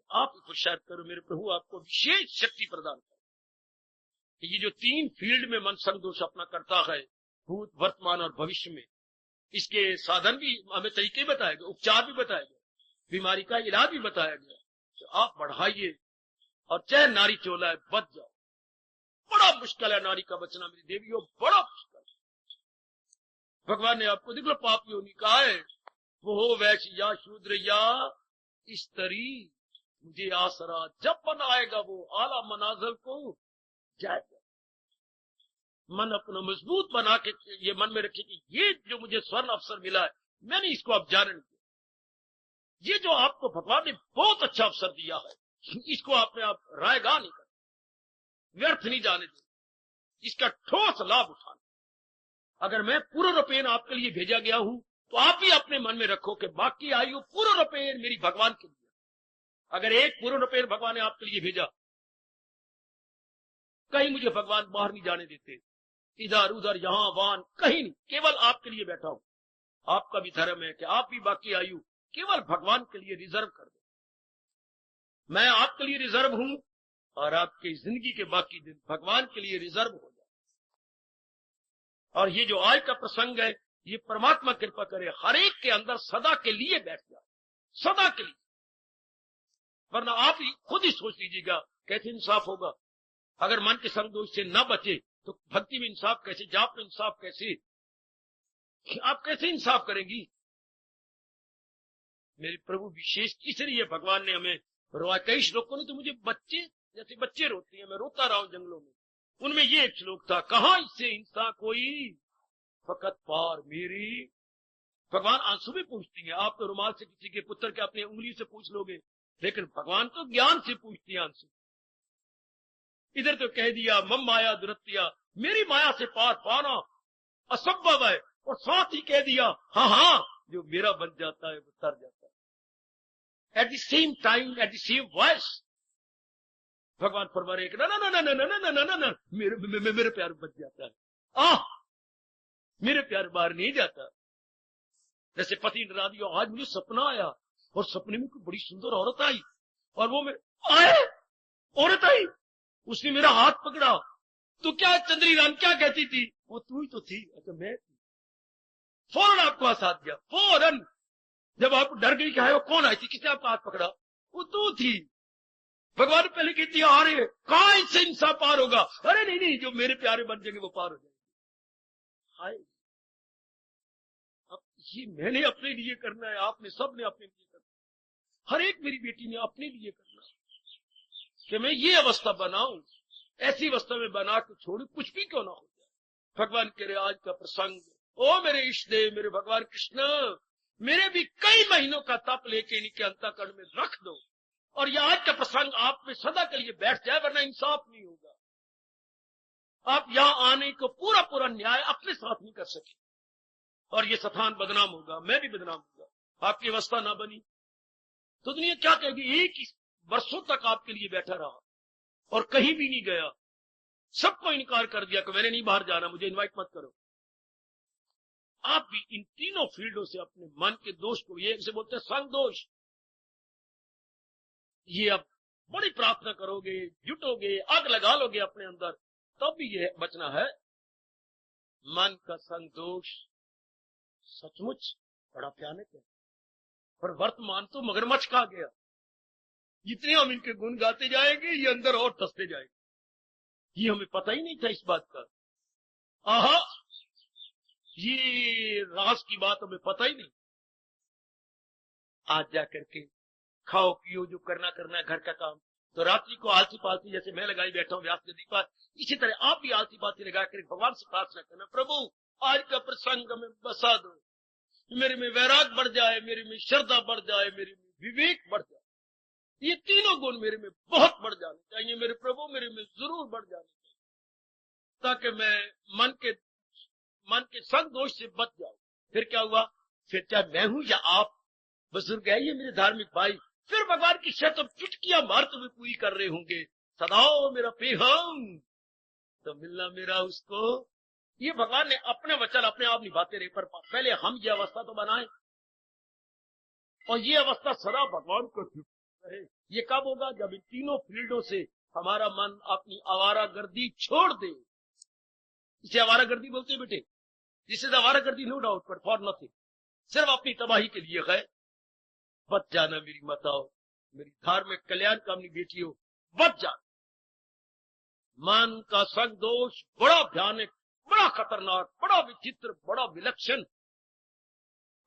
आप पुरुषार्थ करो, मेरे प्रभु आपको विशेष शक्ति प्रदान करें। ये जो 3 फील्ड में मन संतोष अपना करता है, भूत, वर्तमान और भविष्य में, इसके साधन भी हमें तरीके बताए गए, उपचार भी बताए गए, बीमारी का इलाज भी बताया गया। तो आप बढ़ाइए, और चाहे नारी चोला है बच जाओ। बड़ा मुश्किल है नारी का बचना मेरी देवियों, बड़ा मुश्किल है। भगवान ने आपको देख लो पापियों ने कहा है, वो हो वैश्य या शूद्र या स्त्री, मुझे आसरा जब बनाएगा वो आला मनाजल को जाएगा। मन अपना मजबूत बना के ये मन में रखे कि ये जो मुझे स्वर्ण अवसर मिला है, मैंने इसको अब जाने नहीं दिया। ये जो आपको भगवान ने बहुत अच्छा अवसर दिया है, इसको आपने आप रायगा नहीं कर, व्यर्थ नहीं जाने दे, इसका ठोस लाभ उठाना। अगर मैं पूर्ण रूपेण आपके लिए भेजा गया हूं, तो आप भी अपने मन में रखो कि बाकी आयु पूर्ण रूपेण मेरी भगवान के लिए। अगर एक पूर्ण रूपेण भगवान ने आपके लिए भेजा, कहीं मुझे भगवान बाहर नहीं जाने देते, इधर उधर यहां वहां कहीं नहीं, केवल आपके लिए बैठा हूं। आपका भी धर्म है कि आप भी बाकी आयु केवल भगवान के लिए रिजर्व कर दो। मैं आपके लिए रिजर्व हूं, और आपकी जिंदगी के बाकी दिन भगवान के लिए रिजर्व हो जाए। और ये जो आज का प्रसंग है, ये परमात्मा कृपा करे हर एक के अंदर सदा के लिए बैठ जाए, सदा के लिए। वरना आप ही खुद ही सोच लीजिएगा कैसे इंसाफ होगा। अगर मन के संतोष से न बचे तो भक्ति में इंसाफ कैसे, जाप में इंसाफ कैसे, आप कैसे इंसाफ करेंगी? मेरे प्रभु विशेष इसलिए भगवान ने हमें रोआ। कई श्लोकों ने तो मुझे बच्चे जैसे बच्चे रोते हैं, मैं रोता रहा हूं जंगलों में। उनमें ये एक श्लोक था, कहां इससे हिंसा कोई फकत पार मेरी। भगवान आंसू में पूछती है, आप तो रुमाल से किसी के पुत्र के अपने उंगली से पूछ लोगे, लेकिन भगवान तो ज्ञान से पूछती है आंसू। इधर तो कह दिया मम माया दुरत्या, मेरी माया से पार पाना असंभव है, और साथ ही कह दिया हाँ हाँ जो मेरा बन जाता है वो तर जाता है। At the same time, at the same voice भगवान फरमा रहे ना ना ना ना ना ना ना ना ना ना मेरे प्यार बच जाता है, मेरे प्यार बाहर नहीं जाता। जैसे पति डरा दिया, आज मुझे सपना आया और सपने में कोई बड़ी सुंदर औरत आई, और वो औरत आई, उसने मेरा हाथ पकड़ा, तो क्या चंद्री राम क्या कहती थी, वो तू ही तो थी। अच्छा मैं थी। फौरन आपको आसाद दिया, फौरन। जब आप डर गई क्या है वो कौन आई थी, किसने आपका हाथ पकड़ा, वो तू थी। भगवान पहले कहती है आ रहे कहां इससे इंसान पार होगा, अरे नहीं नहीं जो मेरे प्यारे बन जाएंगे वो पार हो जाएंगे। हाय अब ये मैंने अपने लिए करना है, आपने सबने अपने लिए करना है, हर एक मेरी बेटी ने अपने लिए करना है कि मैं ये अवस्था बनाऊं, ऐसी अवस्था में बना के छोड़ू, कुछ भी क्यों ना हो जाए। भगवान कह रहे आज का प्रसंग, ओ मेरे इष्ट देव, मेरे भगवान कृष्ण, मेरे भी कई महीनों का तप लेके इनके अंतःकरण में रख दो, और ये आज का प्रसंग आप में सदा के लिए बैठ जाए, वरना इंसाफ नहीं होगा। आप यहां आने को पूरा पूरा न्याय अपने साथ नहीं कर सके, और ये स्थान बदनाम होगा, मैं भी बदनाम होगा। आपकी अवस्था ना बनी तो दुनिया क्या कहेगी, एक वर्षों तक आपके लिए बैठा रहा और कहीं भी नहीं गया, सबको इनकार कर दिया कि मैंने नहीं बाहर जाना, मुझे इनवाइट मत करो। आप भी इन तीनों फील्डों से अपने मन के दोष को, ये से बोलते हैं संग दोष, ये अब बड़ी प्रार्थना करोगे, जुटोगे, आग लगा लोगे अपने अंदर, तब भी ये बचना है। मन का संग दोष सचमुच बड़ा भयानक है, पर वर्तमान तो मगरमच्छ खा गया। जितने हम इनके गुण गाते जाएंगे, ये अंदर और धंसते जाएंगे। ये हमें पता ही नहीं था इस बात का। आहा, ये राज की बात हमें पता ही नहीं। आज जा करके खाओ पियो, जो करना है घर का काम, तो रात्रि को आलसी पालसी जैसे मैं लगाई बैठा हूं व्यास नदी पर, इसी तरह आप भी आलसी पालसी लगा कर भगवान से प्रार्थना करना, प्रभु आज का प्रसंग हमें बसा दो, मेरे में वैराग बढ़ जाए, मेरे में श्रद्धा बढ़ जाए, मेरे में विवेक बढ़ जाए, ये तीनों गुण मेरे में बहुत बढ़ जाने चाहिए मेरे प्रभु, मेरे में जरूर बढ़ जाने चाहिए, ताकि मैं मन के संग दोष से बच जाऊं। फिर क्या हुआ, फिर चाहे मैं हूं या आप बुजुर्ग है, ये मेरे धार्मिक भाई, फिर भगवान की शर्त चुटकियां मारते हुए पूरी कर रहे होंगे, सदाओ मेरा पेहम तो मिलना मेरा उसको। ये भगवान ने अपने वचन अपने आप निभाते रहे, पर पहले हम ये अवस्था तो बनाए, और ये अवस्था सदा भगवान को रहे। ये कब होगा, जब इन तीनों फील्डों से हमारा मन अपनी आवारागर्दी छोड़ दे। इसे आवारागर्दी बोलते हैं बेटे, जिसे आवारागर्दी no doubt, but for nothing, सिर्फ अपनी तबाही के लिए है। बच जाना मेरी माताओं, मेरी धार्मिक कल्याण कामनी बेटियों, बच जाना। मन का संग दोष बड़ा भयानक, बड़ा खतरनाक, बड़ा विचित्र, बड़ा विलक्षण।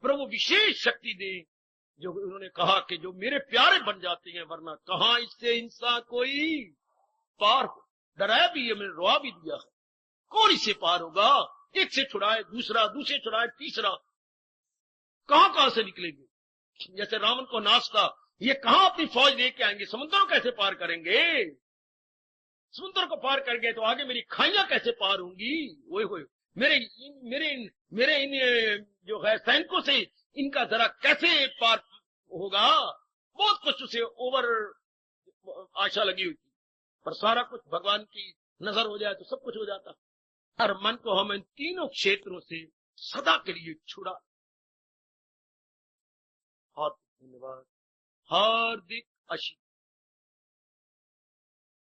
प्रभु विशेष शक्ति दे, जो उन्होंने कहा कि जो मेरे प्यारे बन जाते हैं, वरना कहां इससे इंसान कोई पार हो। डराया भी है, मैंने रोआ भी दिया है, कौन इससे पार होगा। एक से छुड़ाए दूसरा, दूसरे छुड़ाए तीसरा, कहां से निकलेंगे। जैसे रावण को नाश था, ये कहां अपनी फौज लेके आएंगे, समुद्र को कैसे पार करेंगे। समुद्र को पार कर गए तो आगे मेरी खाइयां कैसे पार होंगी। वो मेरे इन जो है सैनिकों से इनका जरा कैसे पार होगा। बहुत कुछ उसे ओवर आशा लगी हुई थी, पर सारा कुछ भगवान की नजर हो जाए तो सब कुछ हो जाता। हर मन को हम इन तीनों क्षेत्रों से सदा के लिए छुड़ा। और धन्यवाद, हार्दिक आशीर्वाद।